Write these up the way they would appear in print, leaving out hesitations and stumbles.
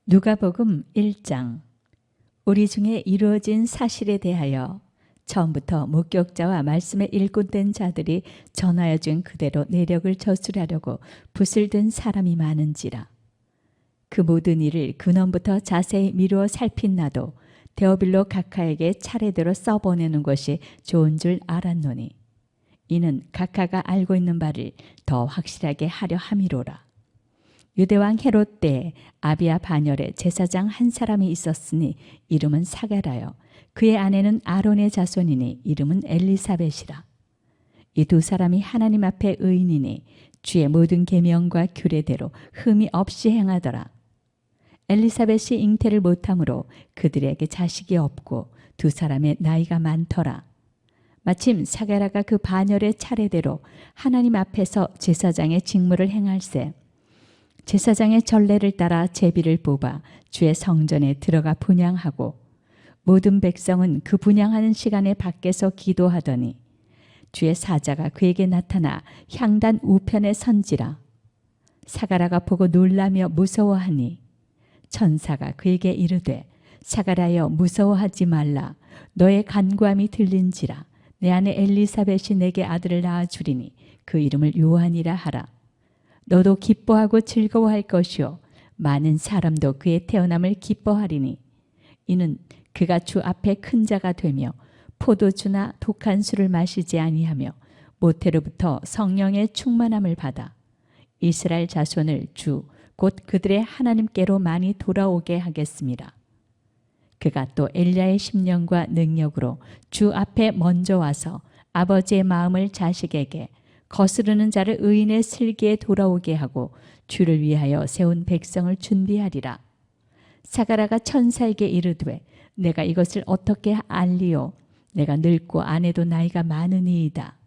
누가복음 1장. 우리 중에 이루어진 사실에 대하여 처음부터 목격자와 말씀에 일꾼된 자들이 전하여 준 그대로 내력을 저술하려고 붓을 든 사람이 많은지라. 그 모든 일을 근원부터 자세히 미루어 살핀 나도 데오빌로 각하에게 차례대로 써보내는 것이 좋은 줄 알았노니 이는 각하가 알고 있는 바를 더 확실하게 하려 함이로라. 유대왕 헤롯 때에 아비야 반열에 제사장 한 사람이 있었으니 이름은 사가라요. 그의 아내는 아론의 자손이니 이름은 엘리사벳이라. 이 두 사람이 하나님 앞에 의인이니 주의 모든 계명과 규례대로 흠이 없이 행하더라. 엘리사벳이 잉태를 못하므로 그들에게 자식이 없고 두 사람의 나이가 많더라. 마침 사가라가 그 반열의 차례대로 하나님 앞에서 제사장의 직무를 행할세 제사장의 전례를 따라 제비를 뽑아 주의 성전에 들어가 분향하고 모든 백성은 그 분향하는 시간에 밖에서 기도하더니 주의 사자가 그에게 나타나 향단 우편에 선지라. 사가라가 보고 놀라며 무서워하니 천사가 그에게 이르되 사가라여 무서워하지 말라. 너의 간구함이 들린지라. 내 아내 엘리사벳이 내게 아들을 낳아주리니 그 이름을 요한이라 하라. 너도 기뻐하고 즐거워할 것이요 많은 사람도 그의 태어남을 기뻐하리니 이는 그가 주 앞에 큰 자가 되며 포도주나 독한 술을 마시지 아니하며 모태로부터 성령의 충만함을 받아 이스라엘 자손을 주 곧 그들의 하나님께로 많이 돌아오게 하겠습니다. 그가 또 엘리야의 심령과 능력으로 주 앞에 먼저 와서 아버지의 마음을 자식에게 거스르는 자를 의인의 슬기에 돌아오게 하고 주를 위하여 세운 백성을 준비하리라. 사가라가 천사에게 이르되 내가 이것을 어떻게 알리오? 내가 늙고 아내도 나이가 많으니이다.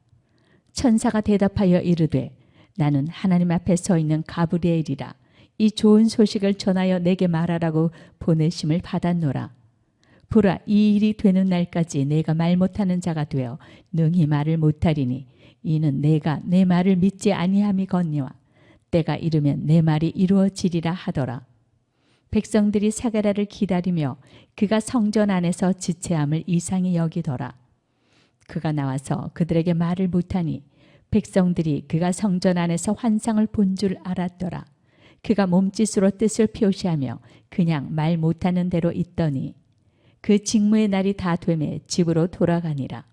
천사가 대답하여 이르되 나는 하나님 앞에 서 있는 가브리엘이라. 이 좋은 소식을 전하여 내게 말하라고 보내심을 받았노라. 보라, 이 일이 되는 날까지 내가 말 못하는 자가 되어 능히 말을 못하리니 이는 내가 내 말을 믿지 아니함이거니와 때가 이르면 내 말이 이루어지리라 하더라. 백성들이 사가라를 기다리며 그가 성전 안에서 지체함을 이상히 여기더라. 그가 나와서 그들에게 말을 못하니 백성들이 그가 성전 안에서 환상을 본 줄 알았더라. 그가 몸짓으로 뜻을 표시하며 그냥 말 못하는 대로 있더니 그 직무의 날이 다 되매 집으로 돌아가니라.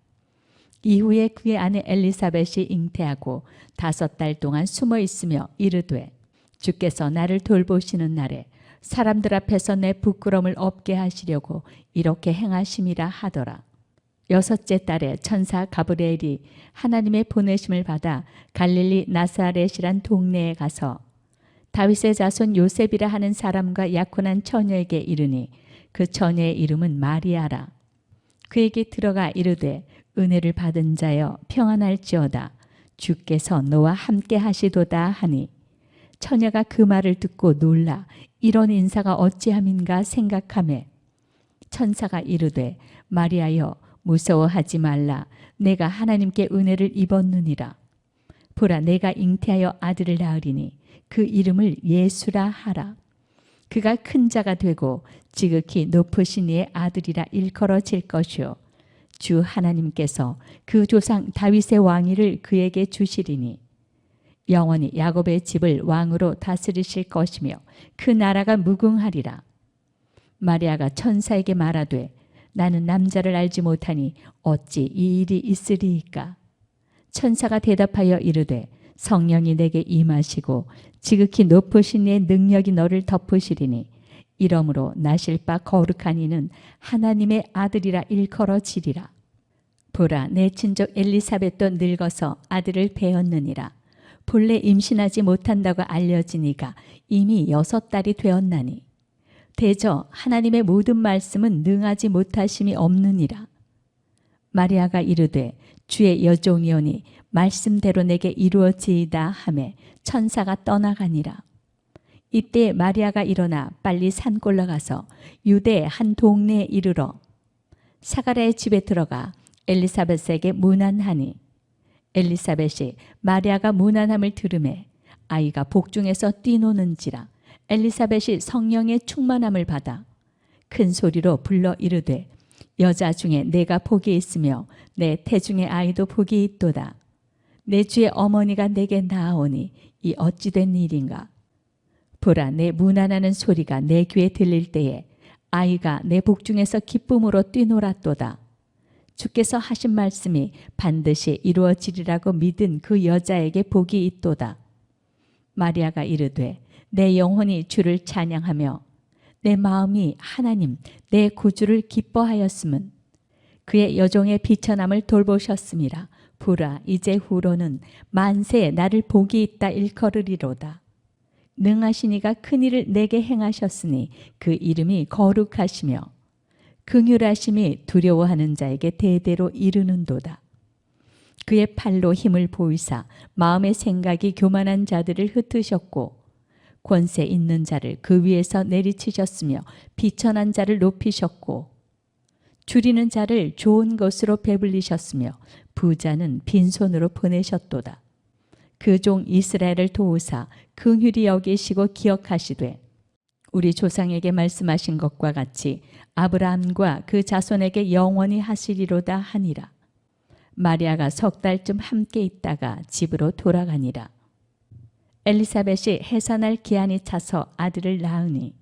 이후에 그의 아내 엘리사벳이 잉태하고 5달 동안 숨어 있으며 이르되 주께서 나를 돌보시는 날에 사람들 앞에서 내 부끄러움을 없게 하시려고 이렇게 행하심이라 하더라. 6째 달에 천사 가브리엘이 하나님의 보내심을 받아 갈릴리 나사렛이란 동네에 가서 다윗의 자손 요셉이라 하는 사람과 약혼한 처녀에게 이르니 그 처녀의 이름은 마리아라. 그에게 들어가 이르되 은혜를 받은 자여 평안할지어다. 주께서 너와 함께 하시도다 하니 처녀가 그 말을 듣고 놀라 이런 인사가 어찌함인가 생각하매 천사가 이르되 마리아여 무서워하지 말라. 내가 하나님께 은혜를 입었느니라. 보라, 내가 잉태하여 아들을 낳으리니 그 이름을 예수라 하라. 그가 큰 자가 되고 지극히 높으신 이의 아들이라 일컬어질 것이요 주 하나님께서 그 조상 다윗의 왕위를 그에게 주시리니 영원히 야곱의 집을 왕으로 다스리실 것이며 그 나라가 무궁하리라. 마리아가 천사에게 말하되 나는 남자를 알지 못하니 어찌 이 일이 있으리이까? 천사가 대답하여 이르되 성령이 내게 임하시고 지극히 높으신 이의 능력이 너를 덮으시리니 이러므로 나실 바 거룩한 이는 하나님의 아들이라 일컬어지리라. 보라, 내 친족 엘리사벳도 늙어서 아들을 배었느니라. 본래 임신하지 못한다고 알려지니가 이미 6달이 되었나니 대저 하나님의 모든 말씀은 능하지 못하심이 없느니라. 마리아가 이르되 주의 여종이오니 말씀대로 내게 이루어지이다 하매 천사가 떠나가니라. 이때 마리아가 일어나 빨리 산골 나가서 유대 한 동네에 이르러 사가랴의 집에 들어가 엘리사벳에게 문안하니 엘리사벳이 마리아가 문안함을 들으매 아이가 복중에서 뛰노는지라 엘리사벳이 성령의 충만함을 받아 큰 소리로 불러 이르되 여자 중에 내가 복이 있으며 내 태중의 아이도 복이 있도다. 내 주의 어머니가 내게 나아오니 이 어찌된 일인가. 보라, 내 문안하는 소리가 내 귀에 들릴 때에 아이가 내 복중에서 기쁨으로 뛰놀았도다. 주께서 하신 말씀이 반드시 이루어지리라고 믿은 그 여자에게 복이 있도다. 마리아가 이르되 내 영혼이 주를 찬양하며 내 마음이 하나님 내 구주를 기뻐하였음은 그의 여종의 비천함을 돌보셨음이라. 보라, 이제 후로는 만세에 나를 복이 있다 일컬으리로다. 능하신 이가 큰 일을 내게 행하셨으니 그 이름이 거룩하시며 긍휼하심이 두려워하는 자에게 대대로 이르는도다. 그의 팔로 힘을 보이사 마음의 생각이 교만한 자들을 흩으셨고 권세 있는 자를 그 위에서 내리치셨으며 비천한 자를 높이셨고 줄이는 자를 좋은 것으로 배불리셨으며 부자는 빈손으로 보내셨도다. 그 종 이스라엘을 도우사 긍휼히 여기시고 기억하시되 우리 조상에게 말씀하신 것과 같이 아브라함과 그 자손에게 영원히 하시리로다 하니라. 마리아가 석 달쯤 함께 있다가 집으로 돌아가니라. 엘리사벳이 해산할 기한이 차서 아들을 낳으니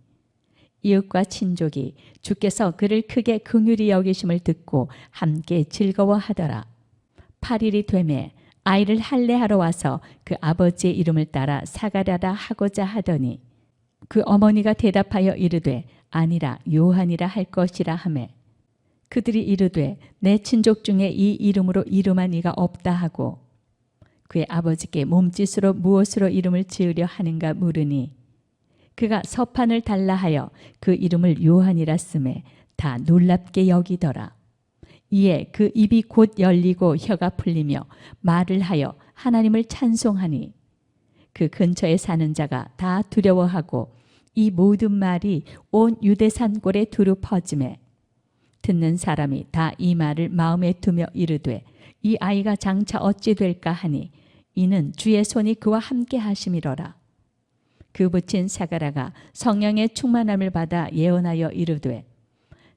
이웃과 친족이 주께서 그를 크게 긍휼히 여기심을 듣고 함께 즐거워하더라. 8일이 되매 아이를 할례하러 와서 그 아버지의 이름을 따라 사가랴라 하고자 하더니 그 어머니가 대답하여 이르되 아니라 요한이라 할 것이라 하매 그들이 이르되 내 친족 중에 이 이름으로 이름한 이가 없다 하고 그의 아버지께 몸짓으로 무엇으로 이름을 지으려 하는가 물으니 그가 서판을 달라 하여 그 이름을 요한이라 쓰매 다 놀랍게 여기더라. 이에 그 입이 곧 열리고 혀가 풀리며 말을 하여 하나님을 찬송하니 그 근처에 사는 자가 다 두려워하고 이 모든 말이 온 유대산골에 두루 퍼지매 듣는 사람이 다 이 말을 마음에 두며 이르되 이 아이가 장차 어찌 될까 하니 이는 주의 손이 그와 함께 하심이로라. 그 부친 사가랴가 성령의 충만함을 받아 예언하여 이르되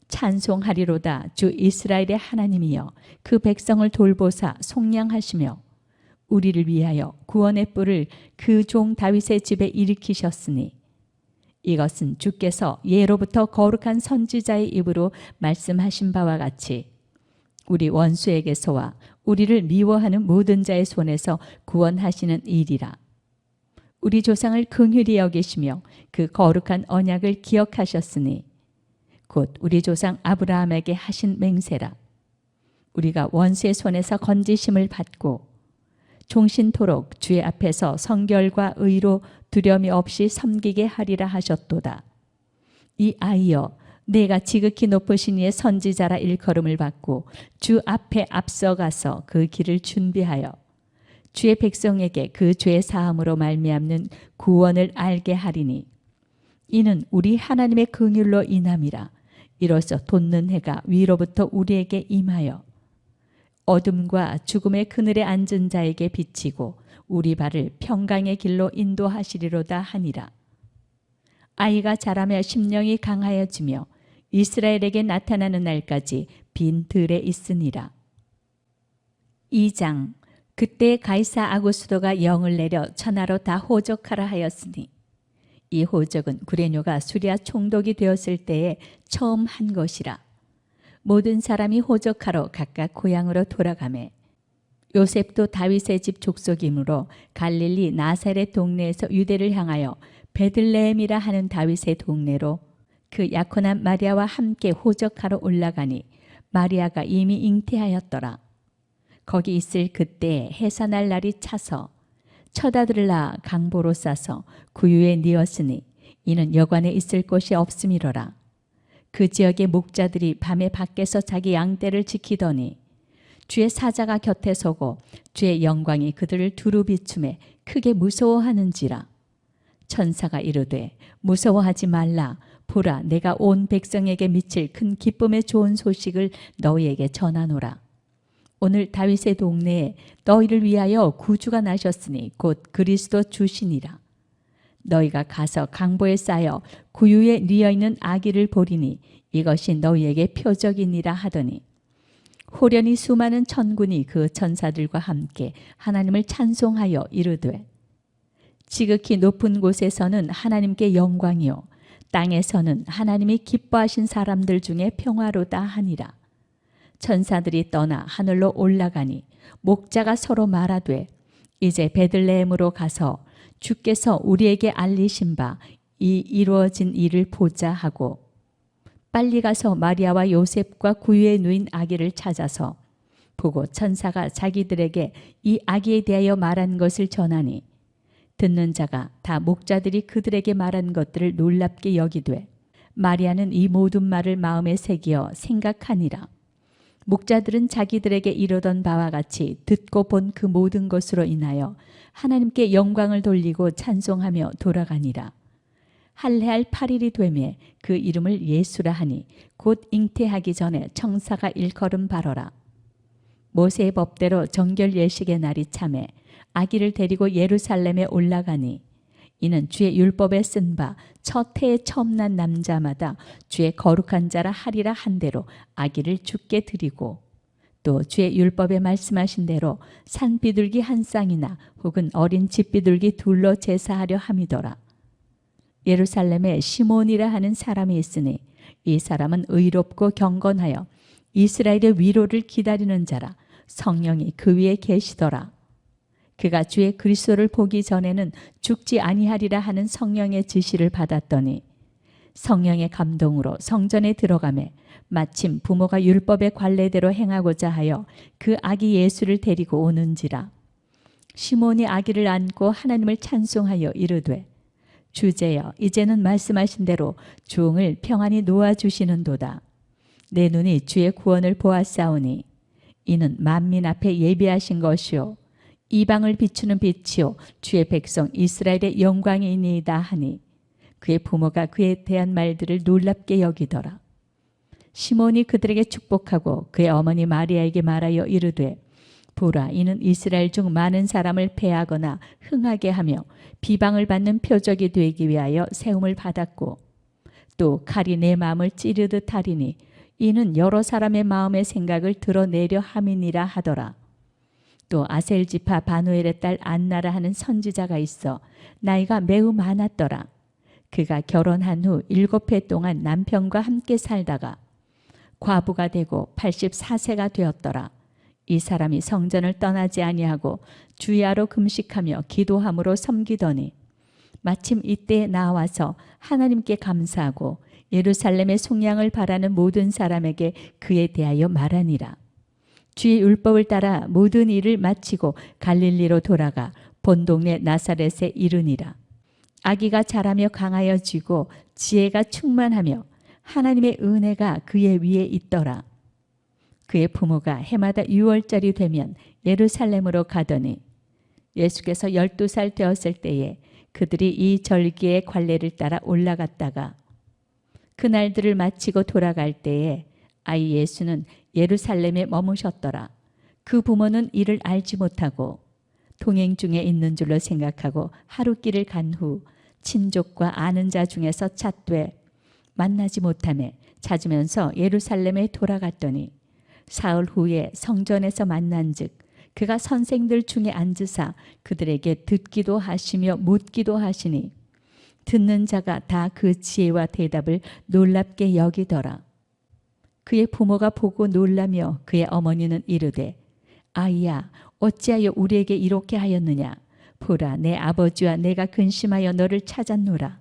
찬송하리로다. 주 이스라엘의 하나님이여 그 백성을 돌보사 속량하시며 우리를 위하여 구원의 뿔을 그 종 다윗의 집에 일으키셨으니 이것은 주께서 예로부터 거룩한 선지자의 입으로 말씀하신 바와 같이 우리 원수에게서와 우리를 미워하는 모든 자의 손에서 구원하시는 일이라. 우리 조상을 긍휼히 여기시며 그 거룩한 언약을 기억하셨으니 곧 우리 조상 아브라함에게 하신 맹세라. 우리가 원수의 손에서 건지심을 받고 종신토록 주의 앞에서 성결과 의로 두려움이 없이 섬기게 하리라 하셨도다. 이 아이여 내가 지극히 높으신 이의 선지자라 일컬음을 받고 주 앞에 앞서가서 그 길을 준비하여 주의 백성에게 그 죄 사함으로 말미암는 구원을 알게 하리니 이는 우리 하나님의 긍휼로 인함이라. 이로써 돋는 해가 위로부터 우리에게 임하여 어둠과 죽음의 그늘에 앉은 자에게 비치고 우리 발을 평강의 길로 인도하시리로다 하니라. 아이가 자라며 심령이 강하여지며 이스라엘에게 나타나는 날까지 빈 들에 있으니라. 2장. 그때 가이사 아구스도가 영을 내려 천하로 다 호적하라 하였으니 이 호적은 구레뇨가 수리아 총독이 되었을 때에 처음 한 것이라. 모든 사람이 호적하러 각각 고향으로 돌아가매 요셉도 다윗의 집 족속이므로 갈릴리 나사렛 동네에서 유대를 향하여 베들레헴이라 하는 다윗의 동네로 그 약혼한 마리아와 함께 호적하러 올라가니 마리아가 이미 잉태하였더라. 거기 있을 그때 해산할 날이 차서 처다들라 강보로 싸서 구유에 뉘었으니 이는 여관에 있을 곳이 없음이로라. 그 지역의 목자들이 밤에 밖에서 자기 양떼를 지키더니 주의 사자가 곁에 서고 주의 영광이 그들을 두루 비추매 크게 무서워하는지라. 천사가 이르되 무서워하지 말라. 보라, 내가 온 백성에게 미칠 큰 기쁨의 좋은 소식을 너희에게 전하노라. 오늘 다윗의 동네에 너희를 위하여 구주가 나셨으니 곧 그리스도 주시니라. 너희가 가서 강보에 쌓여 구유에 뉘어있는 아기를 보리니 이것이 너희에게 표적이니라 하더니 호련히 수많은 천군이 그 천사들과 함께 하나님을 찬송하여 이르되 지극히 높은 곳에서는 하나님께 영광이요 땅에서는 하나님이 기뻐하신 사람들 중에 평화로다 하니라. 천사들이 떠나 하늘로 올라가니 목자가 서로 말하되 이제 베들레헴으로 가서 주께서 우리에게 알리신 바 이 이루어진 일을 보자 하고 빨리 가서 마리아와 요셉과 구유에 누인 아기를 찾아서 보고 천사가 자기들에게 이 아기에 대하여 말한 것을 전하니 듣는 자가 다 목자들이 그들에게 말한 것들을 놀랍게 여기되 마리아는 이 모든 말을 마음에 새기어 생각하니라. 목자들은 자기들에게 이르던 바와 같이 듣고 본 그 모든 것으로 인하여 하나님께 영광을 돌리고 찬송하며 돌아가니라. 할례할 8일이 되매 그 이름을 예수라 하니 곧 잉태하기 전에 청사가 일컬음 바로라. 모세의 법대로 정결 예식의 날이 참에 아기를 데리고 예루살렘에 올라가니 이는 주의 율법에 쓴 바 첫 해에 처음 난 남자마다 주의 거룩한 자라 하리라 한 대로 아기를 주께 드리고 또 주의 율법에 말씀하신 대로 산 비둘기 한 쌍이나 혹은 어린 집 비둘기 둘로 제사하려 함이더라. 예루살렘에 시몬이라 하는 사람이 있으니 이 사람은 의롭고 경건하여 이스라엘의 위로를 기다리는 자라. 성령이 그 위에 계시더라. 그가 주의 그리스도를 보기 전에는 죽지 아니하리라 하는 성령의 지시를 받았더니 성령의 감동으로 성전에 들어가매 마침 부모가 율법의 관례대로 행하고자 하여 그 아기 예수를 데리고 오는지라. 시몬이 아기를 안고 하나님을 찬송하여 이르되 주제여 이제는 말씀하신 대로 종을 평안히 놓아주시는도다. 내 눈이 주의 구원을 보았사오니 이는 만민 앞에 예비하신 것이요 이방을 비추는 빛이요 주의 백성 이스라엘의 영광이니이다 하니 그의 부모가 그에 대한 말들을 놀랍게 여기더라. 시몬이 그들에게 축복하고 그의 어머니 마리아에게 말하여 이르되 보라 이는 이스라엘 중 많은 사람을 패하거나 흥하게 하며 비방을 받는 표적이 되기 위하여 세움을 받았고 또 칼이 내 마음을 찌르듯 하리니 이는 여러 사람의 마음의 생각을 드러내려 함이니라 하더라. 또 아셀 지파 바누엘의 딸 안나라 하는 선지자가 있어 나이가 매우 많았더라. 그가 결혼한 후 7해 동안 남편과 함께 살다가 과부가 되고 84세가 되었더라. 이 사람이 성전을 떠나지 아니하고 주야로 금식하며 기도함으로 섬기더니 마침 이때에 나와서 하나님께 감사하고 예루살렘의 속량을 바라는 모든 사람에게 그에 대하여 말하니라. 주의 율법을 따라 모든 일을 마치고 갈릴리로 돌아가 본 동네 나사렛에 이르니라. 아기가 자라며 강하여지고 지혜가 충만하며 하나님의 은혜가 그의 위에 있더라. 그의 부모가 해마다 6월절이 되면 예루살렘으로 가더니 예수께서 12살 되었을 때에 그들이 이 절기의 관례를 따라 올라갔다가 그날들을 마치고 돌아갈 때에 아이 예수는 예루살렘에 머무셨더라. 그 부모는 이를 알지 못하고 동행 중에 있는 줄로 생각하고 하루길을 간 후 친족과 아는 자 중에서 찾되 만나지 못하며 찾으면서 예루살렘에 돌아갔더니 사흘 후에 성전에서 만난즉 그가 선생들 중에 앉으사 그들에게 듣기도 하시며 묻기도 하시니 듣는 자가 다 그 지혜와 대답을 놀랍게 여기더라. 그의 부모가 보고 놀라며 그의 어머니는 이르되 아이야 어찌하여 우리에게 이렇게 하였느냐. 보라 내 아버지와 내가 근심하여 너를 찾았노라.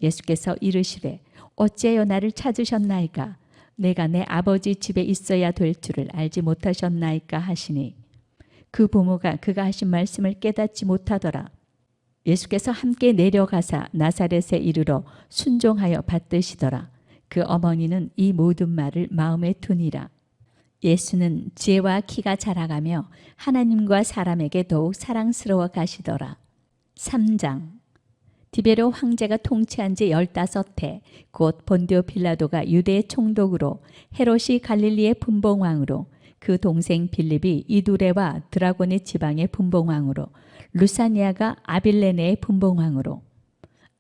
예수께서 이르시되 어찌하여 나를 찾으셨나이까. 내가 내 아버지 집에 있어야 될 줄을 알지 못하셨나이까 하시니 그 부모가 그가 하신 말씀을 깨닫지 못하더라. 예수께서 함께 내려가사 나사렛에 이르러 순종하여 받드시더라. 그 어머니는 이 모든 말을 마음에 두니라. 예수는 지혜와 키가 자라가며 하나님과 사람에게 더욱 사랑스러워 가시더라. 3장 디베로 황제가 통치한 지 15해 곧 본디오 빌라도가 유대의 총독으로 헤롯이 갈릴리의 분봉왕으로 그 동생 빌립이 이두레와 드라고니 지방의 분봉왕으로 루사니아가 아빌레네의 분봉왕으로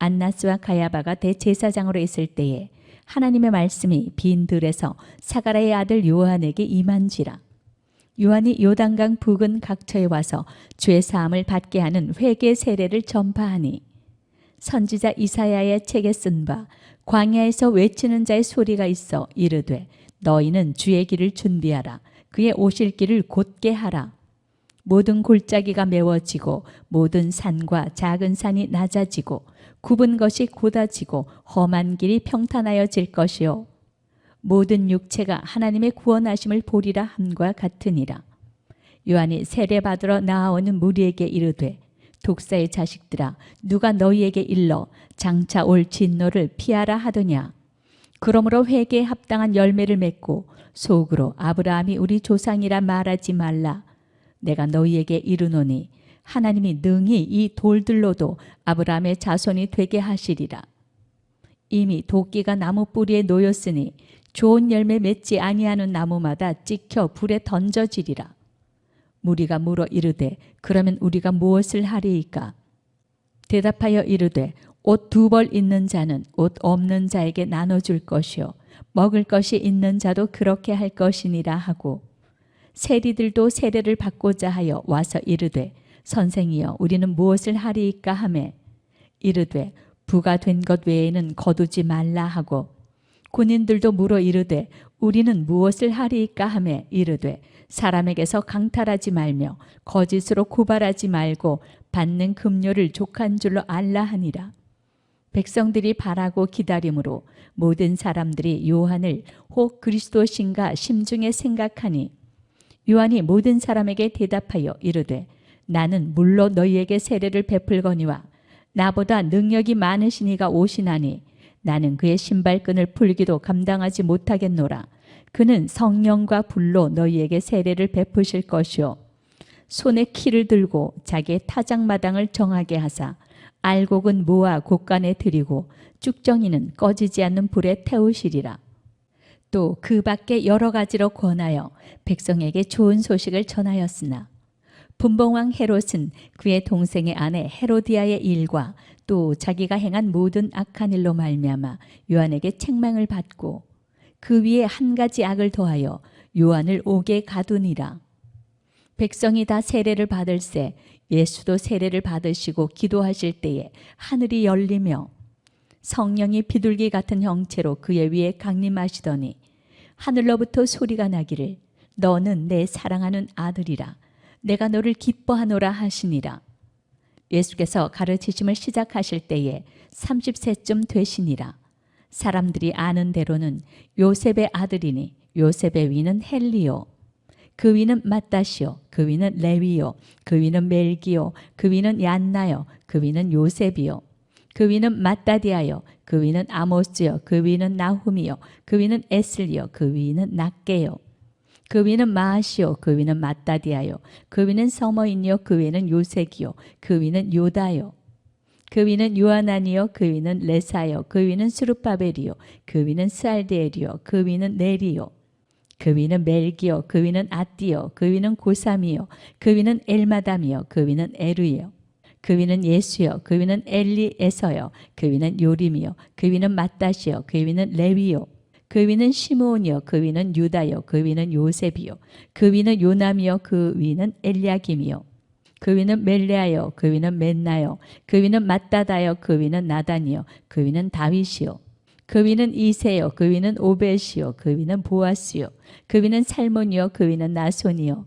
안나스와 가야바가 대제사장으로 있을 때에 하나님의 말씀이 빈 들에서 사가랴의 아들 요한에게 임한지라. 요한이 요단강 부근 각처에 와서 죄 사함을 받게 하는 회개 세례를 전파하니 선지자 이사야의 책에 쓴 바 광야에서 외치는 자의 소리가 있어 이르되 너희는 주의 길을 준비하라. 그의 오실 길을 곧게 하라. 모든 골짜기가 메워지고 모든 산과 작은 산이 낮아지고 굽은 것이 곧아지고 험한 길이 평탄하여질 것이요 모든 육체가 하나님의 구원하심을 보리라 함과 같으니라. 요한이 세례받으러 나아오는 무리에게 이르되 독사의 자식들아 누가 너희에게 일러 장차 올 진노를 피하라 하더냐. 그러므로 회개에 합당한 열매를 맺고 속으로 아브라함이 우리 조상이라 말하지 말라. 내가 너희에게 이르노니 하나님이 능히 이 돌들로도 아브라함의 자손이 되게 하시리라. 이미 도끼가 나무 뿌리에 놓였으니 좋은 열매 맺지 아니하는 나무마다 찍혀 불에 던져지리라. 무리가 물어 이르되 그러면 우리가 무엇을 하리이까? 대답하여 이르되 옷 2벌 있는 자는 옷 없는 자에게 나눠줄 것이요 먹을 것이 있는 자도 그렇게 할 것이니라 하고 세리들도 세례를 받고자 하여 와서 이르되 선생이여 우리는 무엇을 하리이까 하매 이르되 부가 된 것 외에는 거두지 말라 하고 군인들도 물어 이르되 우리는 무엇을 하리이까 하매 이르되 사람에게서 강탈하지 말며 거짓으로 고발하지 말고 받는 급료를 족한 줄로 알라 하니라. 백성들이 바라고 기다림으로 모든 사람들이 요한을 혹 그리스도신가 심중에 생각하니 요한이 모든 사람에게 대답하여 이르되 나는 물로 너희에게 세례를 베풀거니와 나보다 능력이 많으신 이가 오시나니 나는 그의 신발끈을 풀기도 감당하지 못하겠노라. 그는 성령과 불로 너희에게 세례를 베푸실 것이요 손에 키를 들고 자기의 타작마당을 정하게 하사 알곡은 모아 곳간에 들이고 쭉정이는 꺼지지 않는 불에 태우시리라. 또 그 밖에 여러 가지로 권하여 백성에게 좋은 소식을 전하였으나 분봉왕 헤롯은 그의 동생의 아내 헤로디아의 일과 또 자기가 행한 모든 악한 일로 말미암아 요한에게 책망을 받고 그 위에 한 가지 악을 더하여 요한을 옥에 가두니라. 백성이 다 세례를 받을새 예수도 세례를 받으시고 기도하실 때에 하늘이 열리며 성령이 비둘기 같은 형체로 그의 위에 강림하시더니 하늘로부터 소리가 나기를 너는 내 사랑하는 아들이라 내가 너를 기뻐하노라 하시니라. 예수께서 가르치심을 시작하실 때에 30세쯤 되시니라. 사람들이 아는 대로는 요셉의 아들이니 요셉의 위는 헬리요 그 위는 맏다시요 그 위는 레위요 그 위는 멜기요 그 위는 얀나요 그 위는 요셉이요 그 위는 맏다디아요 그 위는 아모스요 그 위는 나훔이요 그 위는 에슬리요 그 위는 낫게요 그 위는 마아시요 그 위는 맏다디아요 그 위는 서머인이요 그 위는 요색이요 그 위는 요다요 그 위는 요하나니요 그 위는 레사요 그 위는 스룹바벨이요 그 위는 스알데엘이요 그 위는 네리요 그 위는 멜기요 그 위는 아띠요 그 위는 고삼이요 그 위는 엘마담이요 그 위는 에르요 그 위는 예수요 그 위는 엘리에서요 그 위는 요림이요 그 위는 맏다시요 그 위는 레위요 그 위는 시므온이요 그 위는 유다요 그 위는 요셉이요 그 위는 요남이요 그 위는 엘리야김이요 그 위는 멜레아요 그 위는 맨나요 그 위는 맏다다요 그 위는 나단이요 그 위는 다윗이요 그 위는 이세요 그 위는 오벳이요 그 위는 보아스요 그 위는 살몬이요 그 위는 나손이요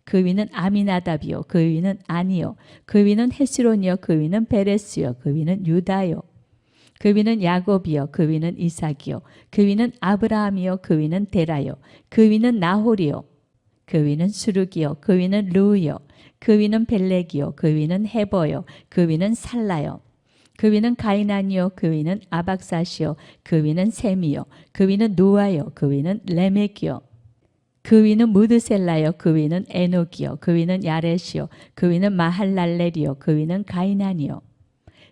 그 위는 아미나답이요 그 위는 아니요 그 위는 헤스론이요 그 위는 베레스요 그 위는 유다요 그 위는 야곱이요 그 위는 이삭이요 그 위는 아브라함이요 그 위는 데라요 그 위는 나홀이요 그 위는 수룩이요 그 위는 르우요 그 위는 벨렉이요 그 위는 헤버요 그 위는 살라요 그 위는 가이난이요 그 위는 아박사시요 그 위는 셈이요 그 위는 노아요 그 위는 레멕이요 그 위는 무드셀라요 그 위는 에녹이요 그 위는 야렛이요 그 위는 마할랄렐이요 그 위는 가이난이요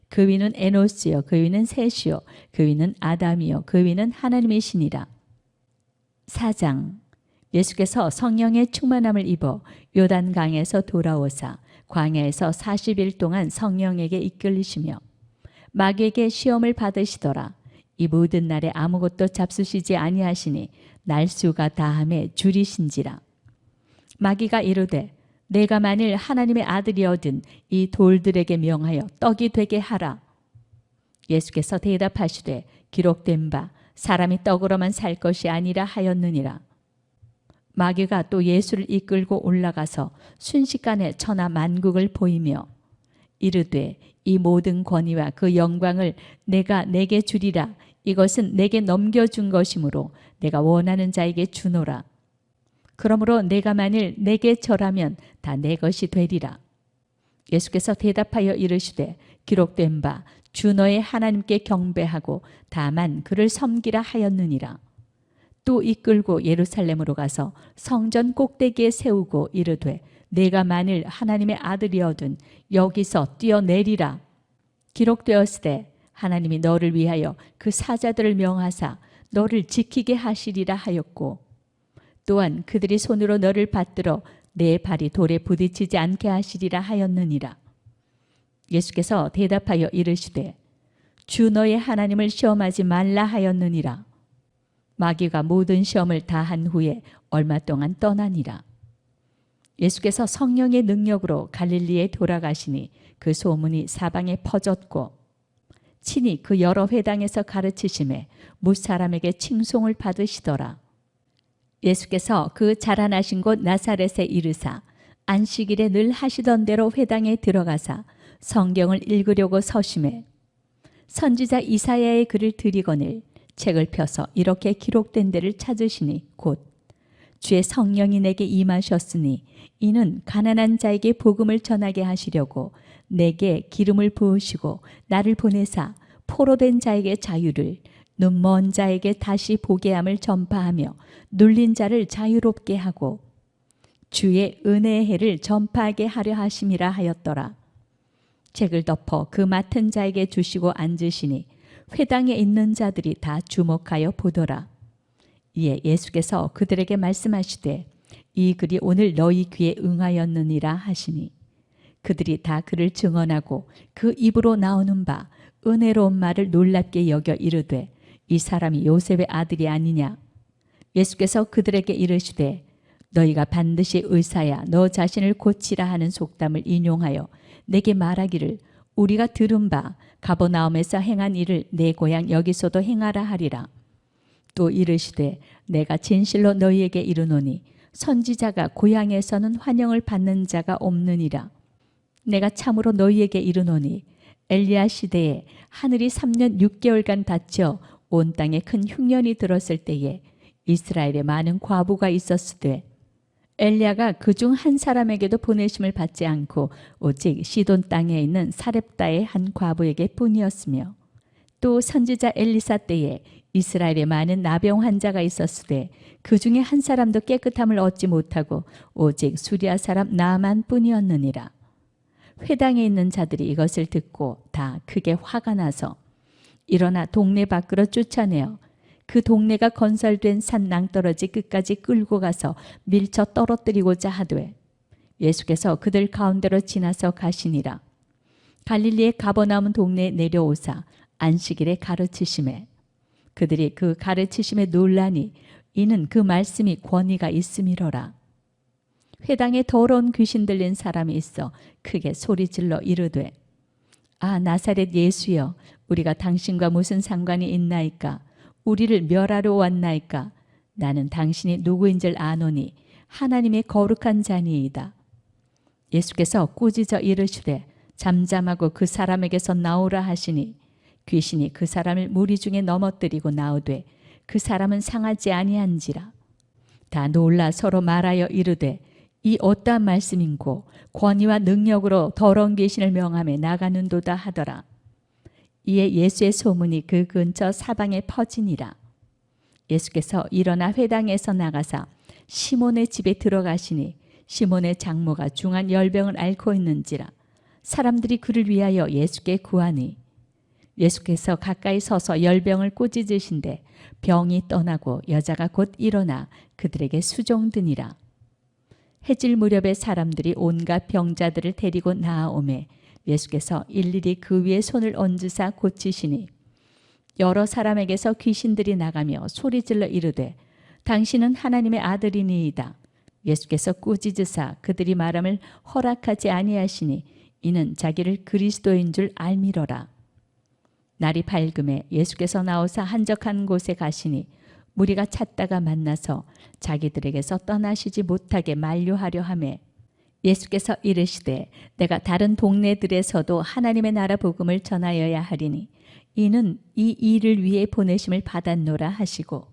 그 위는 에노스요 그 위는 셋이요 그 위는 아담이요 그 위는 하나님이시니라. 4장. 예수께서 성령의 충만함을 입어 요단강에서 돌아오사 광야에서 40일 동안 성령에게 이끌리시며 마귀에게 시험을 받으시더라. 이 모든 날에 아무것도 잡수시지 아니하시니 날수가 다함에 줄이신지라. 마귀가 이르되 내가 만일 하나님의 아들이어든 이 돌들에게 명하여 떡이 되게 하라. 예수께서 대답하시되 기록된 바 사람이 떡으로만 살 것이 아니라 하였느니라. 마귀가 또 예수를 이끌고 올라가서 순식간에 천하 만국을 보이며 이르되 이 모든 권위와 그 영광을 내가 내게 주리라. 이것은 내게 넘겨준 것이므로 내가 원하는 자에게 주노라. 그러므로 내가 만일 내게 절하면 다 내 것이 되리라. 예수께서 대답하여 이르시되 기록된 바 주 너의 하나님께 경배하고 다만 그를 섬기라 하였느니라. 또 이끌고 예루살렘으로 가서 성전 꼭대기에 세우고 이르되 내가 만일 하나님의 아들이어든 여기서 뛰어내리라. 기록되었으되 하나님이 너를 위하여 그 사자들을 명하사 너를 지키게 하시리라 하였고 또한 그들이 손으로 너를 받들어 내 발이 돌에 부딪히지 않게 하시리라 하였느니라. 예수께서 대답하여 이르시되 주 너의 하나님을 시험하지 말라 하였느니라. 마귀가 모든 시험을 다 한 후에 얼마 동안 떠나니라. 예수께서 성령의 능력으로 갈릴리에 돌아가시니 그 소문이 사방에 퍼졌고 친히 그 여러 회당에서 가르치심에 무사람에게 칭송을 받으시더라. 예수께서 그 자라나신 곳 나사렛에 이르사 안식일에 늘 하시던 대로 회당에 들어가사 성경을 읽으려고 서심해 선지자 이사야의 글을 들이거늘 책을 펴서 이렇게 기록된 데를 찾으시니 곧 주의 성령이 내게 임하셨으니 이는 가난한 자에게 복음을 전하게 하시려고 내게 기름을 부으시고 나를 보내사 포로된 자에게 자유를 눈먼 자에게 다시 보게 함을 전파하며 눌린 자를 자유롭게 하고 주의 은혜의 해를 전파하게 하려 하심이라 하였더라. 책을 덮어 그 맡은 자에게 주시고 앉으시니 회당에 있는 자들이 다 주목하여 보더라. 이에 예수께서 그들에게 말씀하시되 이 글이 오늘 너희 귀에 응하였느니라 하시니 그들이 다 그를 증언하고 그 입으로 나오는 바 은혜로운 말을 놀랍게 여겨 이르되 이 사람이 요셉의 아들이 아니냐. 예수께서 그들에게 이르시되 너희가 반드시 의사야 너 자신을 고치라 하는 속담을 인용하여 내게 말하기를 우리가 들은 바 가버나움에서 행한 일을 내 고향 여기서도 행하라 하리라. 또 이르시되 내가 진실로 너희에게 이르노니 선지자가 고향에서는 환영을 받는 자가 없느니라. 내가 참으로 너희에게 이르노니 엘리야 시대에 하늘이 3년 6개월간 닫혀 온 땅에 큰 흉년이 들었을 때에 이스라엘에 많은 과부가 있었으되 엘리야가 그중 한 사람에게도 보내심을 받지 않고 오직 시돈 땅에 있는 사렙다의 한 과부에게 뿐이었으며 또 선지자 엘리사 때에 이스라엘에 많은 나병 환자가 있었으되 그 중에 한 사람도 깨끗함을 얻지 못하고 오직 수리아 사람 나만 뿐이었느니라. 회당에 있는 자들이 이것을 듣고 다 크게 화가 나서 일어나 동네 밖으로 쫓아내어 그 동네가 건설된 산 낭떠러지 끝까지 끌고 가서 밀쳐 떨어뜨리고자 하되 예수께서 그들 가운데로 지나서 가시니라. 갈릴리의 가버나움 동네에 내려오사 안식일에 가르치심에 그들이 그 가르치심에 놀라니 이는 그 말씀이 권위가 있음이로라. 회당에 더러운 귀신 들린 사람이 있어 크게 소리질러 이르되 아 나사렛 예수여 우리가 당신과 무슨 상관이 있나이까. 우리를 멸하러 왔나이까. 나는 당신이 누구인 줄 아노니 하나님의 거룩한 자니이다. 예수께서 꾸짖어 이르시되 잠잠하고 그 사람에게서 나오라 하시니 귀신이 그 사람을 무리 중에 넘어뜨리고 나오되 그 사람은 상하지 아니한지라. 다 놀라 서로 말하여 이르되 이 어떠한 말씀인고 권위와 능력으로 더러운 귀신을 명함에 나가는도다 하더라. 이에 예수의 소문이 그 근처 사방에 퍼지니라. 예수께서 일어나 회당에서 나가사 시몬의 집에 들어가시니 시몬의 장모가 중한 열병을 앓고 있는지라. 사람들이 그를 위하여 예수께 구하니 예수께서 가까이 서서 열병을 꾸짖으신데 병이 떠나고 여자가 곧 일어나 그들에게 수종드니라. 해질 무렵에 사람들이 온갖 병자들을 데리고 나아오매 예수께서 일일이 그 위에 손을 얹으사 고치시니 여러 사람에게서 귀신들이 나가며 소리질러 이르되 당신은 하나님의 아들이니이다. 예수께서 꾸짖으사 그들이 말함을 허락하지 아니하시니 이는 자기를 그리스도인 줄 알미러라. 날이 밝음에 예수께서 나오사 한적한 곳에 가시니 무리가 찾다가 만나서 자기들에게서 떠나시지 못하게 만류하려 하매 예수께서 이르시되 내가 다른 동네들에서도 하나님의 나라 복음을 전하여야 하리니 이는 이 일을 위해 보내심을 받았노라 하시고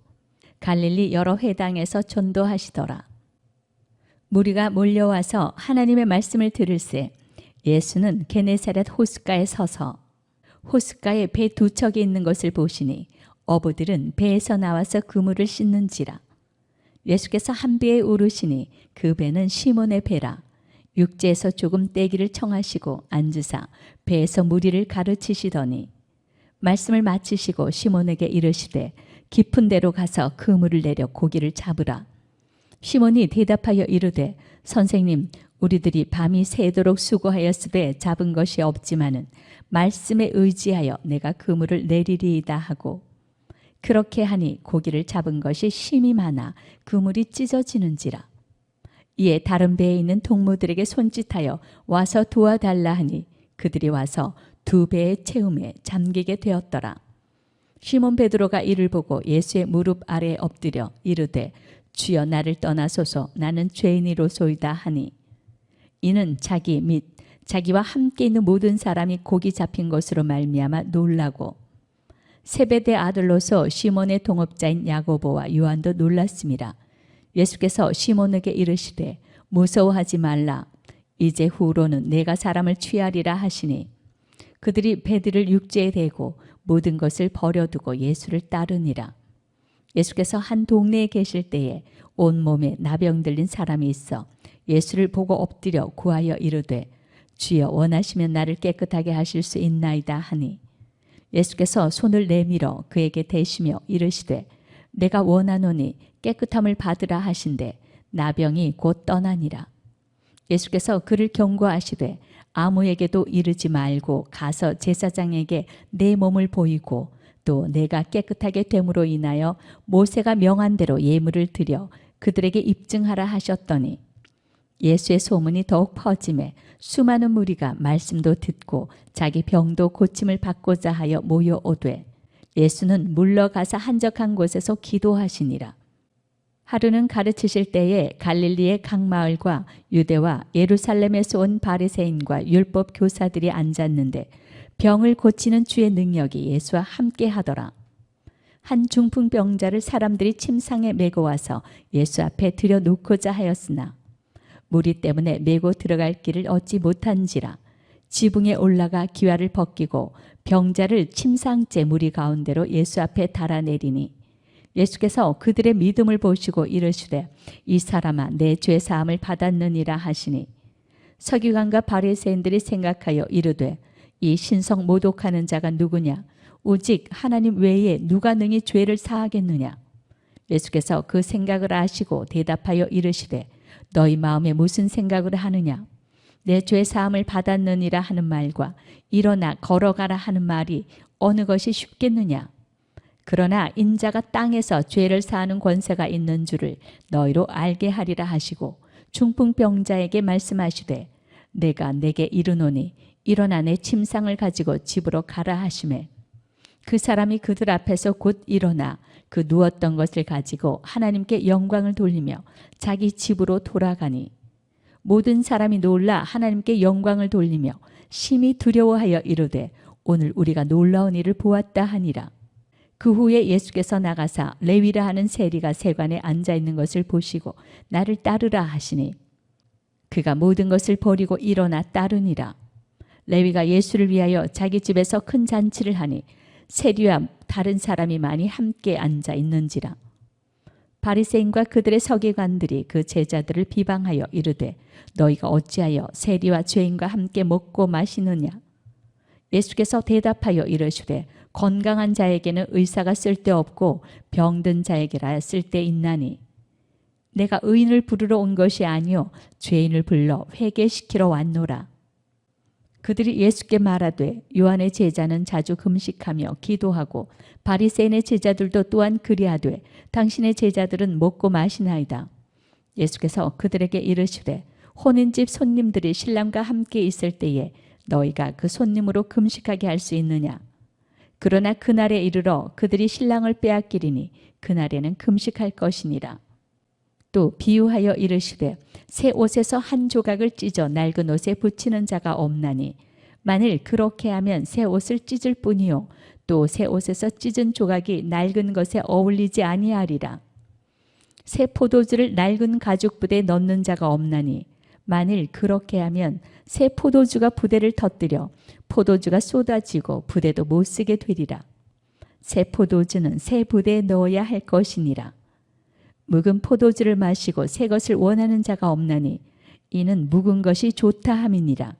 갈릴리 여러 회당에서 전도하시더라. 무리가 몰려와서 하나님의 말씀을 들을새 예수는 게네사렛 호숫가에 서서 호숫가에 배 두 척이 있는 것을 보시니 어부들은 배에서 나와서 그물을 씻는지라. 예수께서 한 배에 오르시니 그 배는 시몬의 배라. 육지에서 조금 떼기를 청하시고 앉으사 배에서 무리를 가르치시더니 말씀을 마치시고 시몬에게 이르시되 깊은 데로 가서 그물을 내려 고기를 잡으라. 시몬이 대답하여 이르되 선생님 우리들이 밤이 새도록 수고하였으되 잡은 것이 없지만은 말씀에 의지하여 내가 그물을 내리리이다 하고 그렇게 하니 고기를 잡은 것이 심히 많아 그물이 찢어지는지라. 이에 다른 배에 있는 동무들에게 손짓하여 와서 도와달라 하니 그들이 와서 두 배의 채움에 잠기게 되었더라. 시몬 베드로가 이를 보고 예수의 무릎 아래에 엎드려 이르되 주여 나를 떠나소서 나는 죄인이로소이다 하니 이는 자기 및 자기와 함께 있는 모든 사람이 고기 잡힌 것으로 말미암아 놀라고 세베대 아들로서 시몬의 동업자인 야고보와 요한도 놀랐습니다. 예수께서 시몬에게 이르시되 무서워하지 말라. 이제 후로는 내가 사람을 취하리라 하시니 그들이 배들을 육지에 대고 모든 것을 버려두고 예수를 따르니라. 예수께서 한 동네에 계실 때에 온몸에 나병 들린 사람이 있어 예수를 보고 엎드려 구하여 이르되 주여 원하시면 나를 깨끗하게 하실 수 있나이다 하니 예수께서 손을 내밀어 그에게 대시며 이르시되 내가 원하노니 깨끗함을 받으라 하신대 나병이 곧 떠나니라. 예수께서 그를 경고하시되 아무에게도 이르지 말고 가서 제사장에게 내 몸을 보이고 또 내가 깨끗하게 됨으로 인하여 모세가 명한 대로 예물을 드려 그들에게 입증하라 하셨더니 예수의 소문이 더욱 퍼지매 수많은 무리가 말씀도 듣고 자기 병도 고침을 받고자 하여 모여오되 예수는 물러가서 한적한 곳에서 기도하시니라. 하루는 가르치실 때에 갈릴리의 각 마을과 유대와 예루살렘에서 온 바리새인과 율법 교사들이 앉았는데 병을 고치는 주의 능력이 예수와 함께 하더라. 한 중풍병자를 사람들이 침상에 메고 와서 예수 앞에 들여놓고자 하였으나 무리 때문에 메고 들어갈 길을 얻지 못한지라 지붕에 올라가 기와를 벗기고 병자를 침상째 무리 가운데로 예수 앞에 달아내리니 예수께서 그들의 믿음을 보시고 이르시되 이 사람아 내 죄 사함을 받았느니라 하시니 서기관과 바리새인들이 생각하여 이르되 이 신성 모독하는 자가 누구냐 오직 하나님 외에 누가 능히 죄를 사하겠느냐. 예수께서 그 생각을 아시고 대답하여 이르시되 너희 마음에 무슨 생각을 하느냐. 내 죄 사함을 받았느니라 하는 말과 일어나 걸어가라 하는 말이 어느 것이 쉽겠느냐. 그러나 인자가 땅에서 죄를 사하는 권세가 있는 줄을 너희로 알게 하리라 하시고 중풍병자에게 말씀하시되 내가 내게 이르노니 일어나 내 침상을 가지고 집으로 가라 하시매 그 사람이 그들 앞에서 곧 일어나 그 누웠던 것을 가지고 하나님께 영광을 돌리며 자기 집으로 돌아가니 모든 사람이 놀라 하나님께 영광을 돌리며 심히 두려워하여 이르되 오늘 우리가 놀라운 일을 보았다 하니라. 그 후에 예수께서 나가사 레위라 하는 세리가 세관에 앉아 있는 것을 보시고 나를 따르라 하시니 그가 모든 것을 버리고 일어나 따르니라. 레위가 예수를 위하여 자기 집에서 큰 잔치를 하니 세리와 다른 사람이 많이 함께 앉아 있는지라. 바리새인과 그들의 서기관들이 그 제자들을 비방하여 이르되 너희가 어찌하여 세리와 죄인과 함께 먹고 마시느냐. 예수께서 대답하여 이르시되 건강한 자에게는 의사가 쓸데없고 병든 자에게라 쓸데있나니 내가 의인을 부르러 온 것이 아니요 죄인을 불러 회개시키러 왔노라. 그들이 예수께 말하되 요한의 제자는 자주 금식하며 기도하고 바리새인의 제자들도 또한 그리하되 당신의 제자들은 먹고 마시나이다. 예수께서 그들에게 이르시되 혼인집 손님들이 신랑과 함께 있을 때에 너희가 그 손님으로 금식하게 할 수 있느냐? 그러나 그날에 이르러 그들이 신랑을 빼앗기리니 그날에는 금식할 것이니라. 또 비유하여 이르시되 새 옷에서 한 조각을 찢어 낡은 옷에 붙이는 자가 없나니 만일 그렇게 하면 새 옷을 찢을 뿐이요 또 새 옷에서 찢은 조각이 낡은 것에 어울리지 아니하리라. 새 포도주를 낡은 가죽 부대에 넣는 자가 없나니 만일 그렇게 하면 새 포도주가 부대를 터뜨려 포도주가 쏟아지고 부대도 못 쓰게 되리라. 새 포도주는 새 부대에 넣어야 할 것이니라. 묵은 포도주를 마시고 새 것을 원하는 자가 없나니 이는 묵은 것이 좋다 함이니라.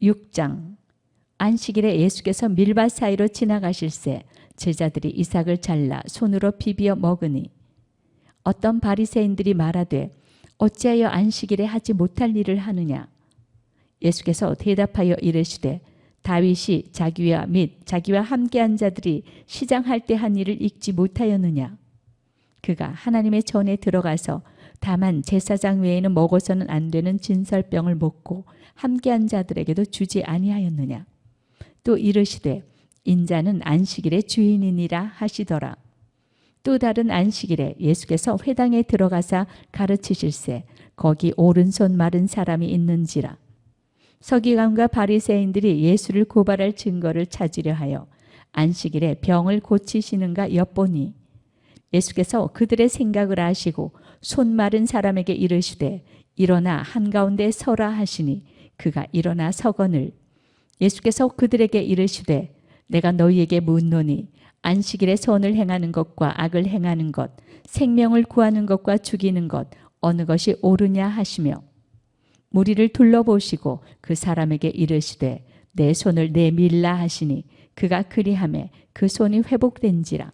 6장. 안식일에 예수께서 밀밭 사이로 지나가실새 제자들이 이삭을 잘라 손으로 비비어 먹으니 어떤 바리새인들이 말하되 어찌하여 안식일에 하지 못할 일을 하느냐? 예수께서 대답하여 이르시되 다윗이 자기와 및 자기와 함께한 자들이 시장할 때 한 일을 읽지 못하였느냐? 그가 하나님의 전에 들어가서 다만 제사장 외에는 먹어서는 안 되는 진설병을 먹고 함께한 자들에게도 주지 아니하였느냐? 또 이르시되 인자는 안식일의 주인이니라 하시더라. 또 다른 안식일에 예수께서 회당에 들어가사 가르치실새 거기 오른손 마른 사람이 있는지라. 서기관과 바리새인들이 예수를 고발할 증거를 찾으려 하여 안식일에 병을 고치시는가 엿보니 예수께서 그들의 생각을 아시고 손 마른 사람에게 이르시되 일어나 한가운데 서라 하시니 그가 일어나 서거늘 예수께서 그들에게 이르시되 내가 너희에게 묻노니 안식일에 선을 행하는 것과 악을 행하는 것 생명을 구하는 것과 죽이는 것 어느 것이 옳으냐 하시며 무리를 둘러보시고 그 사람에게 이르시되 내 손을 내밀라 하시니 그가 그리하매 그 손이 회복된지라.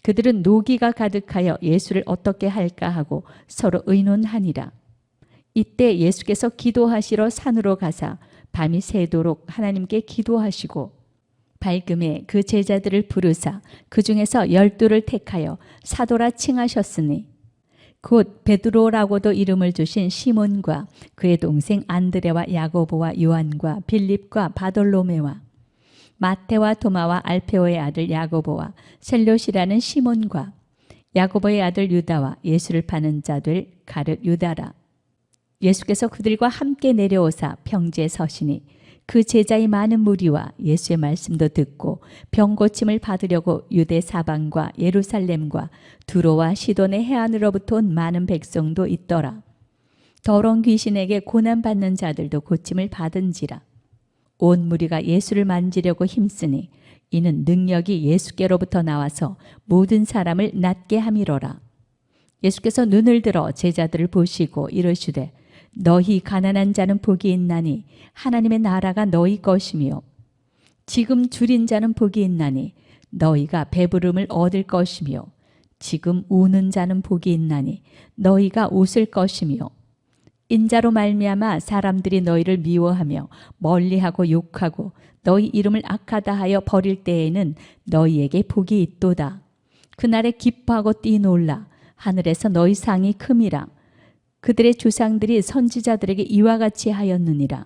그들은 노기가 가득하여 예수를 어떻게 할까 하고 서로 의논하니라. 이때 예수께서 기도하시러 산으로 가사 밤이 새도록 하나님께 기도하시고 밝음에 그 제자들을 부르사 그 중에서 12를 택하여 사도라 칭하셨으니 곧 베드로라고도 이름을 주신 시몬과 그의 동생 안드레와 야고보와 요한과 빌립과 바돌로메와 마테와 도마와 알페오의 아들 야고보와 셀롯이라는 시몬과 야고보의 아들 유다와 예수를 파는 자들 가룟 유다라. 예수께서 그들과 함께 내려오사 평지에 서시니 그 제자의 많은 무리와 예수의 말씀도 듣고 병 고침을 받으려고 유대 사방과 예루살렘과 두로와 시돈의 해안으로부터 온 많은 백성도 있더라. 더러운 귀신에게 고난받는 자들도 고침을 받은지라. 온 무리가 예수를 만지려고 힘쓰니 이는 능력이 예수께로부터 나와서 모든 사람을 낫게 함이로라. 예수께서 눈을 들어 제자들을 보시고 이르시되 너희 가난한 자는 복이 있나니 하나님의 나라가 너희 것이며 지금 줄인 자는 복이 있나니 너희가 배부름을 얻을 것이며 지금 우는 자는 복이 있나니 너희가 웃을 것이며 인자로 말미암아 사람들이 너희를 미워하며 멀리하고 욕하고 너희 이름을 악하다 하여 버릴 때에는 너희에게 복이 있도다. 그날에 기뻐하고 뛰놀라. 하늘에서 너희 상이 큼이라. 그들의 조상들이 선지자들에게 이와 같이 하였느니라.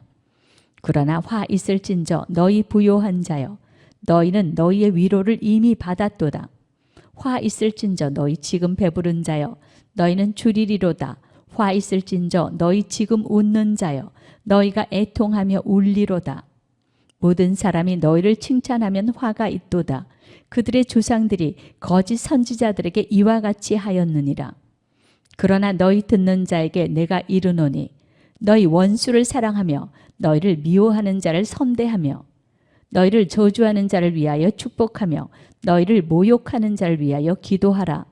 그러나 화 있을진저 너희 부요한 자여 너희는 너희의 위로를 이미 받았도다. 화 있을진저 너희 지금 배부른 자여 너희는 줄이리로다. 화 있을진저 너희 지금 웃는 자여 너희가 애통하며 울리로다. 모든 사람이 너희를 칭찬하면 화가 있도다. 그들의 조상들이 거짓 선지자들에게 이와 같이 하였느니라. 그러나 너희 듣는 자에게 내가 이르노니 너희 원수를 사랑하며 너희를 미워하는 자를 선대하며 너희를 저주하는 자를 위하여 축복하며 너희를 모욕하는 자를 위하여 기도하라.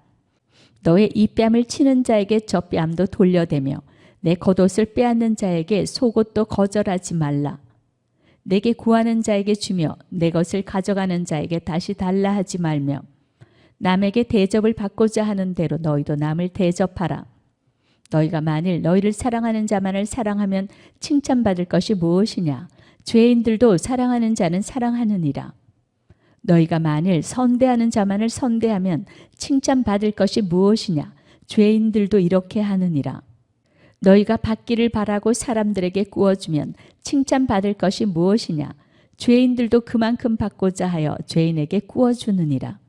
너의 이 뺨을 치는 자에게 저 뺨도 돌려대며 내 겉옷을 빼앗는 자에게 속옷도 거절하지 말라. 내게 구하는 자에게 주며 내 것을 가져가는 자에게 다시 달라 하지 말며 남에게 대접을 받고자 하는 대로 너희도 남을 대접하라. 너희가 만일 너희를 사랑하는 자만을 사랑하면 칭찬받을 것이 무엇이냐? 죄인들도 사랑하는 자는 사랑하느니라. 너희가 만일 선대하는 자만을 선대하면 칭찬받을 것이 무엇이냐? 죄인들도 이렇게 하느니라. 너희가 받기를 바라고 사람들에게 구워주면 칭찬받을 것이 무엇이냐? 죄인들도 그만큼 받고자 하여 죄인에게 구워주느니라.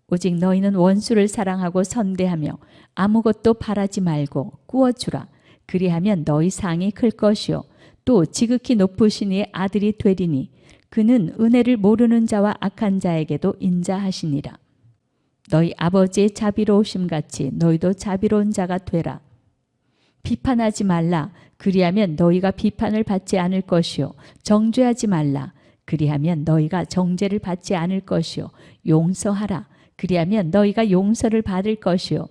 오직 너희는 원수를 사랑하고 선대하며 아무것도 바라지 말고 구워주라. 그리하면 너희 상이 클 것이요 또 지극히 높으신 이의 아들이 되리니 그는 은혜를 모르는 자와 악한 자에게도 인자하시니라. 너희 아버지의 자비로우심 같이 너희도 자비로운 자가 되라. 비판하지 말라. 그리하면 너희가 비판을 받지 않을 것이요 정죄하지 말라. 그리하면 너희가 정죄를 받지 않을 것이요 용서하라. 그리하면 너희가 용서를 받을 것이요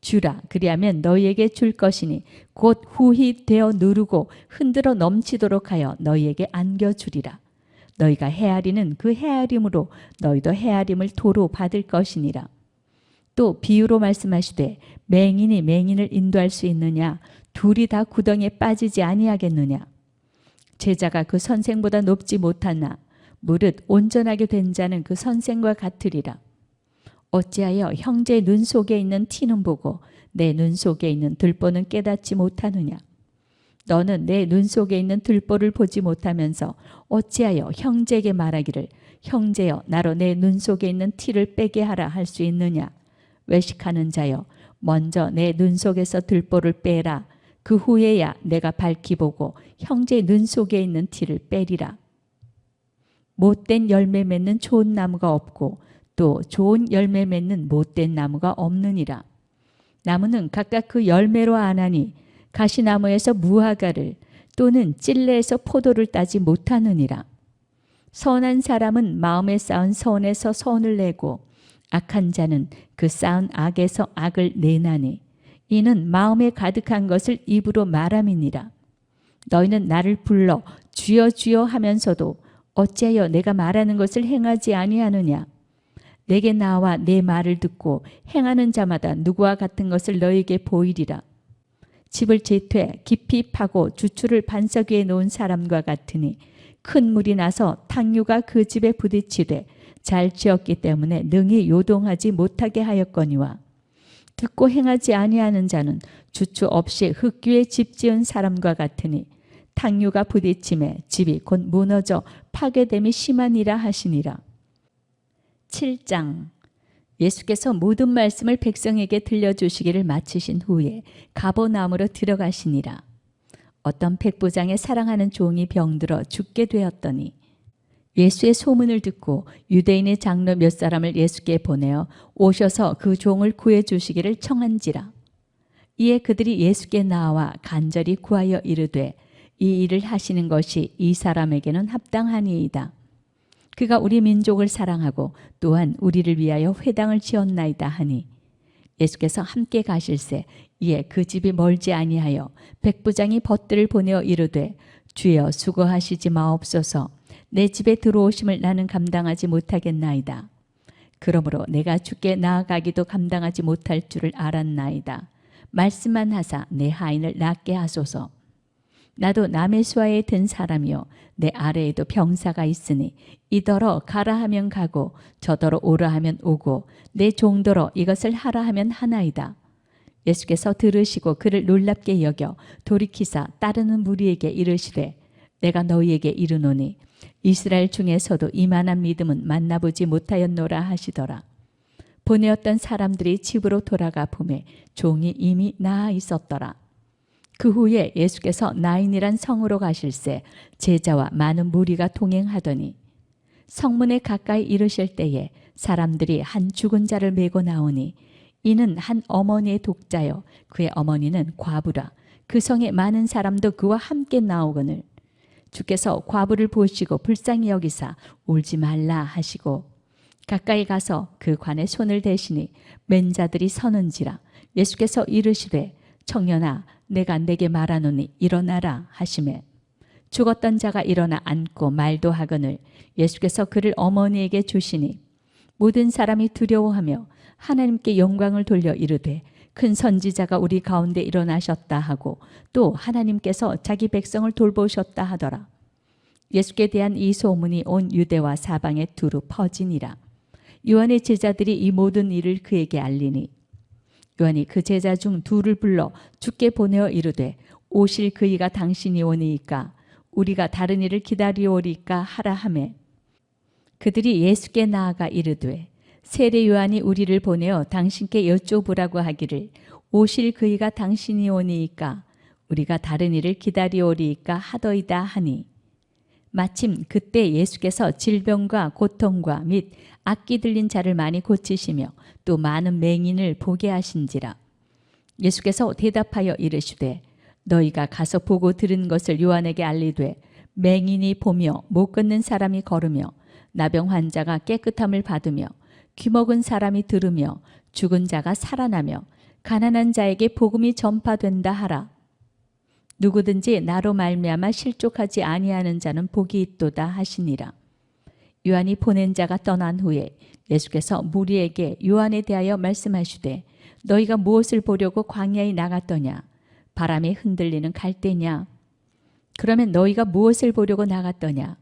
주라. 그리하면 너희에게 줄 것이니 곧 후히 되어 누르고 흔들어 넘치도록 하여 너희에게 안겨주리라. 너희가 헤아리는 그 헤아림으로 너희도 헤아림을 도로 받을 것이니라. 또 비유로 말씀하시되 맹인이 맹인을 인도할 수 있느냐? 둘이 다 구덩이에 빠지지 아니하겠느냐? 제자가 그 선생보다 높지 못하나 무릇 온전하게 된 자는 그 선생과 같으리라. 어찌하여 형제의 눈 속에 있는 티는 보고 내 눈 속에 있는 들보는 깨닫지 못하느냐? 너는 내 눈 속에 있는 들보를 보지 못하면서 어찌하여 형제에게 말하기를 형제여 나로 내 눈 속에 있는 티를 빼게 하라 할 수 있느냐? 외식하는 자여 먼저 내 눈 속에서 들보를 빼라. 그 후에야 내가 밝히 보고 형제의 눈 속에 있는 티를 빼리라. 못된 열매 맺는 좋은 나무가 없고 또 좋은 열매 맺는 못된 나무가 없느니라. 나무는 각각 그 열매로 아나니 가시나무에서 무화과를 또는 찔레에서 포도를 따지 못하느니라. 선한 사람은 마음에 쌓은 선에서 선을 내고 악한 자는 그 쌓은 악에서 악을 내나니 이는 마음에 가득한 것을 입으로 말함이니라. 너희는 나를 불러 주여 주여 하면서도 어찌하여 내가 말하는 것을 행하지 아니하느냐? 내게 나와 내 말을 듣고 행하는 자마다 누구와 같은 것을 너희에게 보이리라. 집을 재퇴 깊이 파고 주추를 반석 위에 놓은 사람과 같으니 큰 물이 나서 탕류가 그 집에 부딪히되 잘 지었기 때문에 능히 요동하지 못하게 하였거니와 듣고 행하지 아니하는 자는 주추 없이 흙 위에 집 지은 사람과 같으니 탕류가 부딪힘에 집이 곧 무너져 파괴됨이 심하니라 하시니라. 7장. 예수께서 모든 말씀을 백성에게 들려주시기를 마치신 후에 가버나움으로 들어가시니라. 어떤 백부장의 사랑하는 종이 병들어 죽게 되었더니 예수의 소문을 듣고 유대인의 장로 몇 사람을 예수께 보내어 오셔서 그 종을 구해 주시기를 청한지라. 이에 그들이 예수께 나와 간절히 구하여 이르되 이 일을 하시는 것이 이 사람에게는 합당하니이다. 그가 우리 민족을 사랑하고 또한 우리를 위하여 회당을 지었나이다 하니 예수께서 함께 가실새 이에 그 집이 멀지 아니하여 백부장이 벗들을 보내어 이르되 주여 수고하시지 마옵소서. 내 집에 들어오심을 나는 감당하지 못하겠나이다. 그러므로 내가 주께 나아가기도 감당하지 못할 줄을 알았나이다. 말씀만 하사 내 하인을 낫게 하소서. 나도 남의 수하에 든 사람이요 내 아래에도 병사가 있으니 이더러 가라 하면 가고 저더러 오라 하면 오고 내 종더러 이것을 하라 하면 하나이다. 예수께서 들으시고 그를 놀랍게 여겨 돌이키사 따르는 무리에게 이르시되 내가 너희에게 이르노니 이스라엘 중에서도 이만한 믿음은 만나보지 못하였노라 하시더라. 보내었던 사람들이 집으로 돌아가 보매 종이 이미 나아 있었더라. 그 후에 예수께서 나인이란 성으로 가실새 제자와 많은 무리가 동행하더니 성문에 가까이 이르실 때에 사람들이 한 죽은 자를 메고 나오니 이는 한 어머니의 독자여 그의 어머니는 과부라. 그 성에 많은 사람도 그와 함께 나오거늘 주께서 과부를 보시고 불쌍히 여기사 울지 말라 하시고 가까이 가서 그 관에 손을 대시니 맨 자들이 서는지라. 예수께서 이르시되 청년아 내가 내게 말하노니 일어나라 하시매 죽었던 자가 일어나 앉고 말도 하거늘 예수께서 그를 어머니에게 주시니 모든 사람이 두려워하며 하나님께 영광을 돌려 이르되 큰 선지자가 우리 가운데 일어나셨다 하고 또 하나님께서 자기 백성을 돌보셨다 하더라. 예수께 대한 이 소문이 온 유대와 사방에 두루 퍼지니라. 요한의 제자들이 이 모든 일을 그에게 알리니 요한이 그 제자 중 둘을 불러 주께 보내어 이르되 오실 그이가 당신이 오니이까 우리가 다른 일을 기다리오리까 하라 하매 그들이 예수께 나아가 이르되 세례 요한이 우리를 보내어 당신께 여쭈으라고 하기를 오실 그이가 당신이 오니이까 우리가 다른 일을 기다리오리이까 하더이다 하니 마침 그때 예수께서 질병과 고통과 및 악기 들린 자를 많이 고치시며 또 많은 맹인을 보게 하신지라. 예수께서 대답하여 이르시되 너희가 가서 보고 들은 것을 요한에게 알리되 맹인이 보며 못 걷는 사람이 걸으며 나병 환자가 깨끗함을 받으며 귀먹은 사람이 들으며 죽은 자가 살아나며 가난한 자에게 복음이 전파된다 하라. 누구든지 나로 말미암아 실족하지 아니하는 자는 복이 있도다 하시니라. 요한이 보낸 자가 떠난 후에 예수께서 무리에게 요한에 대하여 말씀하시되 너희가 무엇을 보려고 광야에 나갔더냐? 바람에 흔들리는 갈대냐? 그러면 너희가 무엇을 보려고 나갔더냐?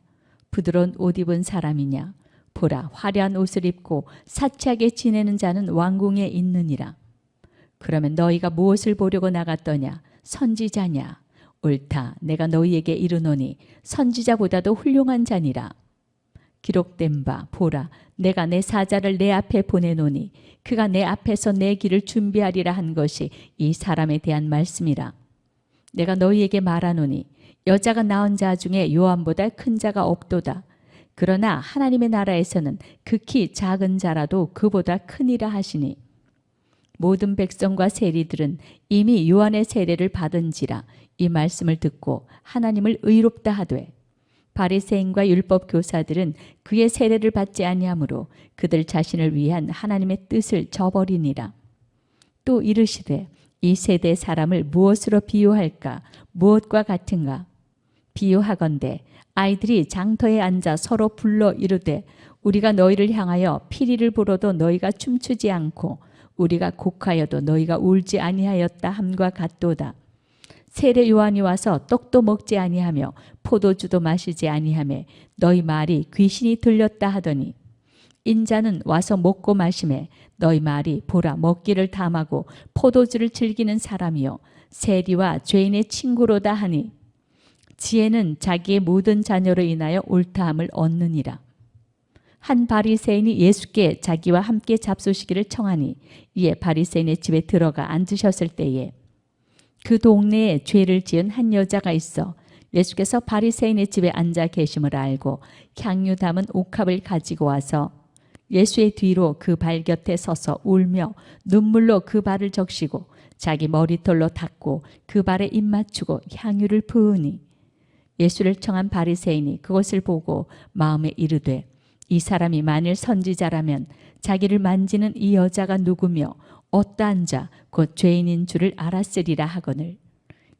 부드러운 옷 입은 사람이냐? 보라, 화려한 옷을 입고 사치하게 지내는 자는 왕궁에 있느니라. 그러면 너희가 무엇을 보려고 나갔더냐? 선지자냐? 옳다, 내가 너희에게 이르노니 선지자보다도 훌륭한 자니라. 기록된 바 보라, 내가 내 사자를 내 앞에 보내노니 그가 내 앞에서 내 길을 준비하리라 한 것이 이 사람에 대한 말씀이라. 내가 너희에게 말하노니 여자가 낳은 자 중에 요한보다 큰 자가 없도다. 그러나 하나님의 나라에서는 극히 작은 자라도 그보다 크니라 하시니 모든 백성과 세리들은 이미 요한의 세례를 받은지라 이 말씀을 듣고 하나님을 의롭다 하되 바리새인과 율법 교사들은 그의 세례를 받지 아니하므로 그들 자신을 위한 하나님의 뜻을 저버리니라. 또 이르시되 이 세대 사람을 무엇으로 비유할까? 무엇과 같은가? 비유하건대 아이들이 장터에 앉아 서로 불러 이르되 우리가 너희를 향하여 피리를 불어도 너희가 춤추지 않고 우리가 곡하여도 너희가 울지 아니하였다 함과 같도다. 세례 요한이 와서 떡도 먹지 아니하며 포도주도 마시지 아니하며 너희 말이 귀신이 들렸다 하더니 인자는 와서 먹고 마시매 너희 말이 보라 먹기를 탐하고 포도주를 즐기는 사람이요 세리와 죄인의 친구로다 하니 지혜는 자기의 모든 자녀로 인하여 옳다함을 얻느니라. 한 바리새인이 예수께 자기와 함께 잡수시기를 청하니 이에 바리새인의 집에 들어가 앉으셨을 때에 그 동네에 죄를 지은 한 여자가 있어 예수께서 바리새인의 집에 앉아 계심을 알고 향유 담은 옥합을 가지고 와서 예수의 뒤로 그 발 곁에 서서 울며 눈물로 그 발을 적시고 자기 머리털로 닦고 그 발에 입 맞추고 향유를 부으니 예수를 청한 바리새인이 그것을 보고 마음에 이르되 이 사람이 만일 선지자라면 자기를 만지는 이 여자가 누구며 어떠한 자 곧 죄인인 줄을 알았으리라 하거늘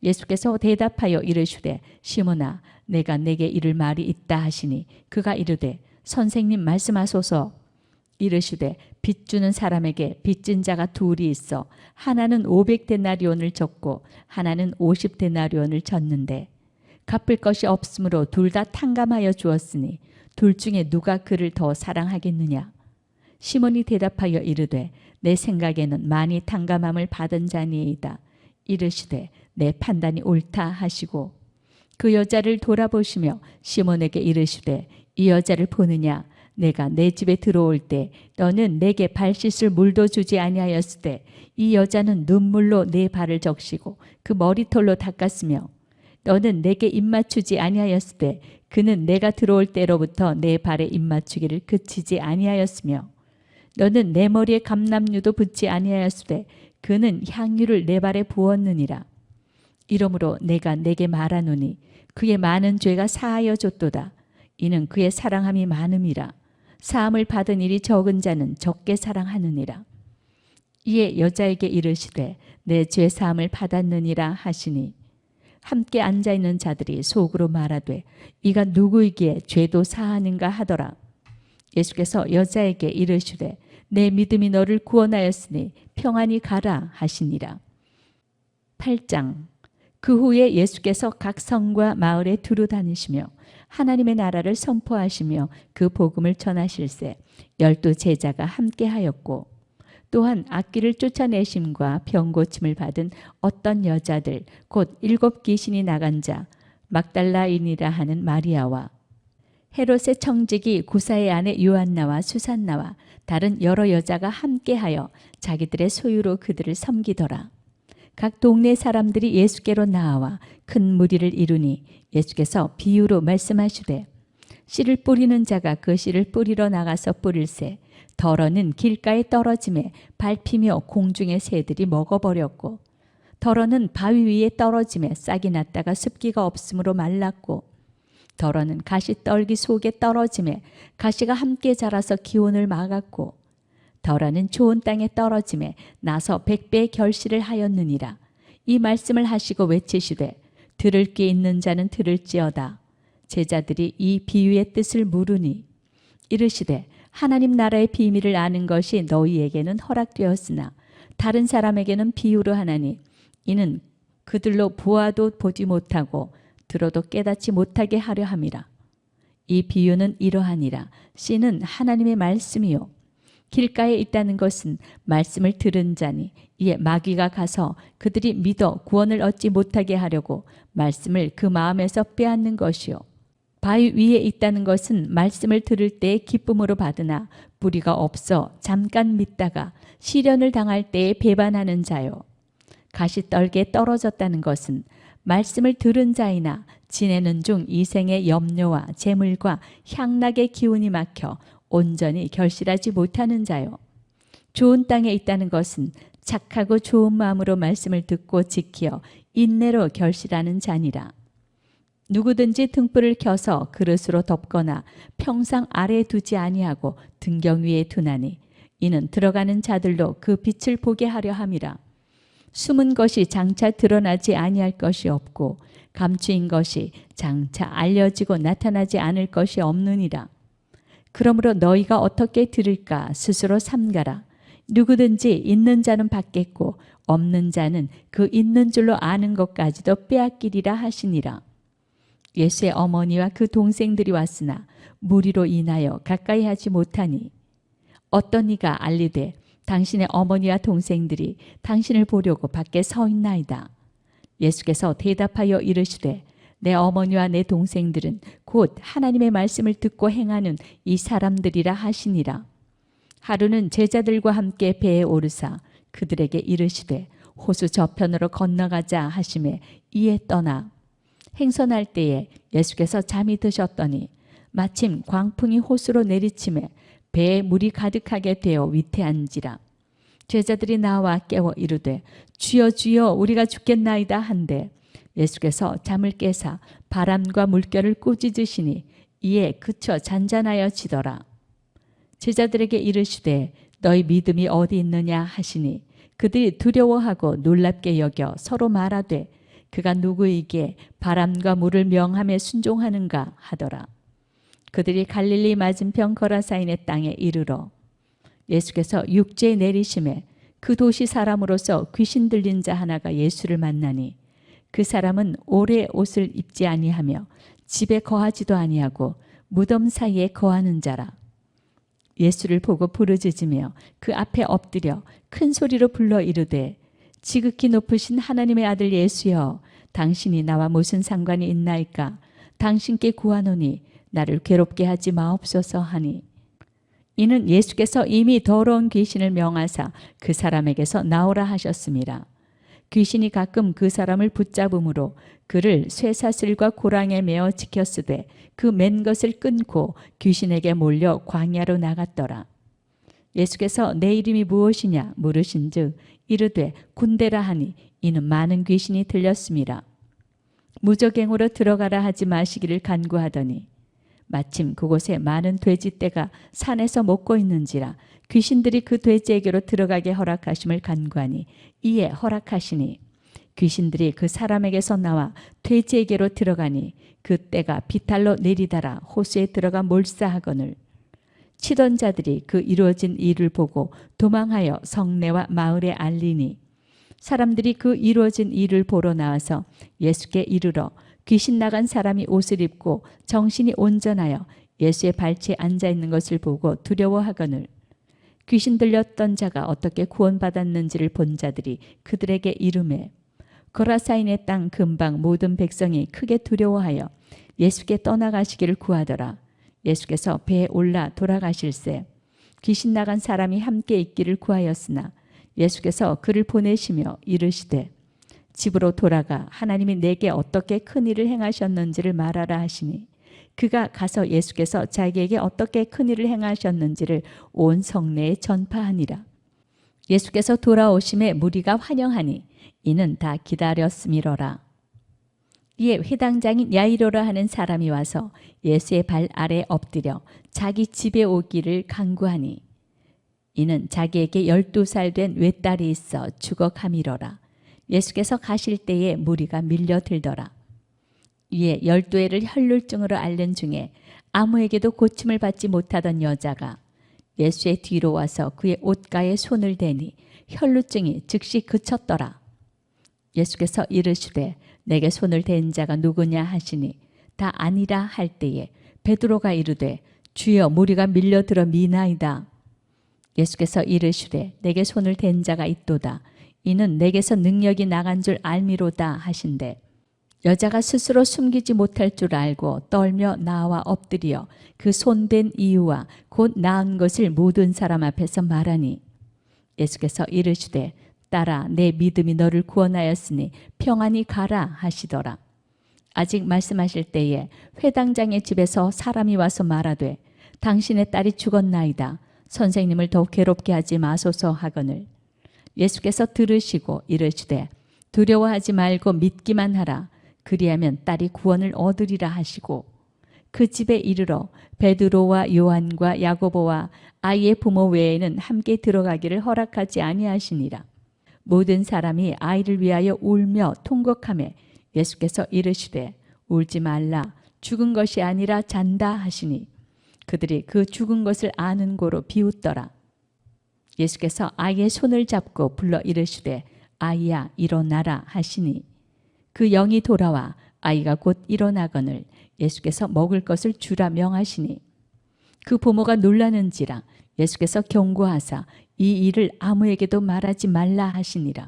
예수께서 대답하여 이르시되 시몬아 내가 내게 이를 말이 있다 하시니 그가 이르되 선생님 말씀하소서. 이르시되 빚 주는 사람에게 빚진 자가 둘이 있어 하나는 500데나리온을 졌고 하나는 50데나리온을 졌는데 갚을 것이 없으므로 둘 다 탕감하여 주었으니 둘 중에 누가 그를 더 사랑하겠느냐. 시몬이 대답하여 이르되 내 생각에는 많이 탕감함을 받은 자니이다. 이르시되 내 판단이 옳다 하시고 그 여자를 돌아보시며 시몬에게 이르시되 이 여자를 보느냐. 내가 내 집에 들어올 때 너는 내게 발 씻을 물도 주지 아니하였을 때 이 여자는 눈물로 내 발을 적시고 그 머리털로 닦았으며 너는 내게 입맞추지 아니하였을 때 그는 내가 들어올 때로부터 내 발에 입맞추기를 그치지 아니하였으며 너는 내 머리에 감람류도 붓지 아니하였을 때 그는 향유를 내 발에 부었느니라. 이러므로 내가 내게 말하노니 그의 많은 죄가 사하여 줬도다. 이는 그의 사랑함이 많음이라. 사함을 받은 일이 적은 자는 적게 사랑하느니라. 이에 여자에게 이르시되 내 죄 사함을 받았느니라 하시니 함께 앉아있는 자들이 속으로 말하되 이가 누구이기에 죄도 사하는가 하더라. 예수께서 여자에게 이르시되 내 믿음이 너를 구원하였으니 평안히 가라 하시니라. 8장. 그 후에 예수께서 각 성과 마을에 두루 다니시며 하나님의 나라를 선포하시며 그 복음을 전하실세 12 제자가 함께하였고 또한 악귀를 쫓아내심과 병 고침을 받은 어떤 여자들 곧 7 귀신이 나간 자 막달라인이라 하는 마리아와 헤롯의 청지기 구사의 아내 요한나와 수산나와 다른 여러 여자가 함께하여 자기들의 소유로 그들을 섬기더라. 각 동네 사람들이 예수께로 나와 큰 무리를 이루니 예수께서 비유로 말씀하시되 씨를 뿌리는 자가 그 씨를 뿌리러 나가서 뿌릴새 덜어는 길가에 떨어짐에 밟히며 공중의 새들이 먹어버렸고 덜어는 바위 위에 떨어짐에 싹이 났다가 습기가 없으므로 말랐고 덜어는 가시떨기 속에 떨어짐에 가시가 함께 자라서 기온을 막았고 덜어는 좋은 땅에 떨어짐에 나서 100배의 결실을 하였느니라. 이 말씀을 하시고 외치시되 들을 귀 있는 자는 들을지어다. 제자들이 이 비유의 뜻을 물으니 이르시되 하나님 나라의 비밀을 아는 것이 너희에게는 허락되었으나 다른 사람에게는 비유로 하나니 이는 그들로 보아도 보지 못하고 들어도 깨닫지 못하게 하려 함이라. 이 비유는 이러하니라. 씨는 하나님의 말씀이요 길가에 있다는 것은 말씀을 들은 자니 이에 마귀가 가서 그들이 믿어 구원을 얻지 못하게 하려고 말씀을 그 마음에서 빼앗는 것이요 바위 위에 있다는 것은 말씀을 들을 때에 기쁨으로 받으나 뿌리가 없어 잠깐 믿다가 시련을 당할 때에 배반하는 자요 가시떨기에 떨어졌다는 것은 말씀을 들은 자이나 지내는 중 이생의 염려와 재물과 향락의 기운이 막혀 온전히 결실하지 못하는 자요. 좋은 땅에 있다는 것은 착하고 좋은 마음으로 말씀을 듣고 지키어 인내로 결실하는 자니라. 누구든지 등불을 켜서 그릇으로 덮거나 평상 아래에 두지 아니하고 등경 위에 두나니 이는 들어가는 자들로 그 빛을 보게 하려 함이라. 숨은 것이 장차 드러나지 아니할 것이 없고 감추인 것이 장차 알려지고 나타나지 않을 것이 없느니라. 그러므로 너희가 어떻게 들을까 스스로 삼가라. 누구든지 있는 자는 받겠고 없는 자는 그 있는 줄로 아는 것까지도 빼앗기리라 하시니라. 예수의 어머니와 그 동생들이 왔으나 무리로 인하여 가까이 하지 못하니 어떤 이가 알리되 당신의 어머니와 동생들이 당신을 보려고 밖에 서 있나이다. 예수께서 대답하여 이르시되 내 어머니와 내 동생들은 곧 하나님의 말씀을 듣고 행하는 이 사람들이라 하시니라. 하루는 제자들과 함께 배에 오르사 그들에게 이르시되 호수 저편으로 건너가자 하시매 이에 떠나 행선할 때에 예수께서 잠이 드셨더니 마침 광풍이 호수로 내리침에 배에 물이 가득하게 되어 위태한지라. 제자들이 나와 깨워 이르되 주여 주여 우리가 죽겠나이다 한데 예수께서 잠을 깨사 바람과 물결을 꾸짖으시니 이에 그쳐 잔잔하여 지더라. 제자들에게 이르시되 너희 믿음이 어디 있느냐 하시니 그들이 두려워하고 놀랍게 여겨 서로 말하되 그가 누구이기에 바람과 물을 명함에 순종하는가 하더라. 그들이 갈릴리 맞은편 거라사인의 땅에 이르러 예수께서 육지에 내리심에 그 도시 사람으로서 귀신 들린 자 하나가 예수를 만나니 그 사람은 오래 옷을 입지 아니하며 집에 거하지도 아니하고 무덤 사이에 거하는 자라. 예수를 보고 부르짖으며 그 앞에 엎드려 큰 소리로 불러 이르되 지극히 높으신 하나님의 아들 예수여 당신이 나와 무슨 상관이 있나이까. 당신께 구하노니 나를 괴롭게 하지 마옵소서 하니 이는 예수께서 이미 더러운 귀신을 명하사 그 사람에게서 나오라 하셨습니다. 귀신이 가끔 그 사람을 붙잡음으로 그를 쇠사슬과 고랑에 매어 지켰으되 그 맨 것을 끊고 귀신에게 몰려 광야로 나갔더라. 예수께서 내 이름이 무엇이냐 물으신즉 이르되 군대라 하니 이는 많은 귀신이 들렸습니다. 무저갱으로 들어가라 하지 마시기를 간구하더니 마침 그곳에 많은 돼지떼가 산에서 먹고 있는지라 귀신들이 그 돼지에게로 들어가게 허락하심을 간구하니 이에 허락하시니 귀신들이 그 사람에게서 나와 돼지에게로 들어가니 그 떼가 비탈로 내리달아 호수에 들어가 몰사하거늘 치던 자들이 그 이루어진 일을 보고 도망하여 성내와 마을에 알리니 사람들이 그 이루어진 일을 보러 나와서 예수께 이르러 귀신 나간 사람이 옷을 입고 정신이 온전하여 예수의 발치에 앉아 있는 것을 보고 두려워하거늘 귀신 들렸던 자가 어떻게 구원받았는지를 본 자들이 그들에게 이르매 거라사인의 땅 근방 모든 백성이 크게 두려워하여 예수께 떠나가시기를 구하더라. 예수께서 배에 올라 돌아가실새 귀신 나간 사람이 함께 있기를 구하였으나 예수께서 그를 보내시며 이르시되 집으로 돌아가 하나님이 내게 어떻게 큰 일을 행하셨는지를 말하라 하시니 그가 가서 예수께서 자기에게 어떻게 큰 일을 행하셨는지를 온 성내에 전파하니라. 예수께서 돌아오심에 무리가 환영하니 이는 다 기다렸음이로라. 이에 회당장인 야이로라 하는 사람이 와서 예수의 발 아래 엎드려 자기 집에 오기를 간구하니 이는 자기에게 12살 된 외딸이 있어 죽어가미러라. 예수께서 가실 때에 무리가 밀려들더라. 이에 12회를 혈루증으로 앓는 중에 아무에게도 고침을 받지 못하던 여자가 예수의 뒤로 와서 그의 옷가에 손을 대니 혈루증이 즉시 그쳤더라. 예수께서 이르시되 내게 손을 댄 자가 누구냐 하시니 다 아니라 할 때에 베드로가 이르되 주여 무리가 밀려들어 미나이다. 예수께서 이르시되 내게 손을 댄 자가 있도다. 이는 내게서 능력이 나간 줄 알미로다 하신대 여자가 스스로 숨기지 못할 줄 알고 떨며 나와 엎드려 그 손댄 이유와 곧 나은 것을 모든 사람 앞에서 말하니 예수께서 이르시되 딸아 내 믿음이 너를 구원하였으니 평안히 가라 하시더라. 아직 말씀하실 때에 회당장의 집에서 사람이 와서 말하되 당신의 딸이 죽었나이다. 선생님을 더욱 괴롭게 하지 마소서 하거늘 예수께서 들으시고 이르시되 두려워하지 말고 믿기만 하라. 그리하면 딸이 구원을 얻으리라 하시고 그 집에 이르러 베드로와 요한과 야고보와 아이의 부모 외에는 함께 들어가기를 허락하지 아니하시니라. 모든 사람이 아이를 위하여 울며 통곡하매 예수께서 이르시되 울지 말라 죽은 것이 아니라 잔다 하시니 그들이 그 죽은 것을 아는 고로 비웃더라. 예수께서 아이의 손을 잡고 불러 이르시되 아이야 일어나라 하시니 그 영이 돌아와 아이가 곧 일어나거늘 예수께서 먹을 것을 주라 명하시니 그 부모가 놀라는지라 예수께서 경고하사 이 일을 아무에게도 말하지 말라 하시니라.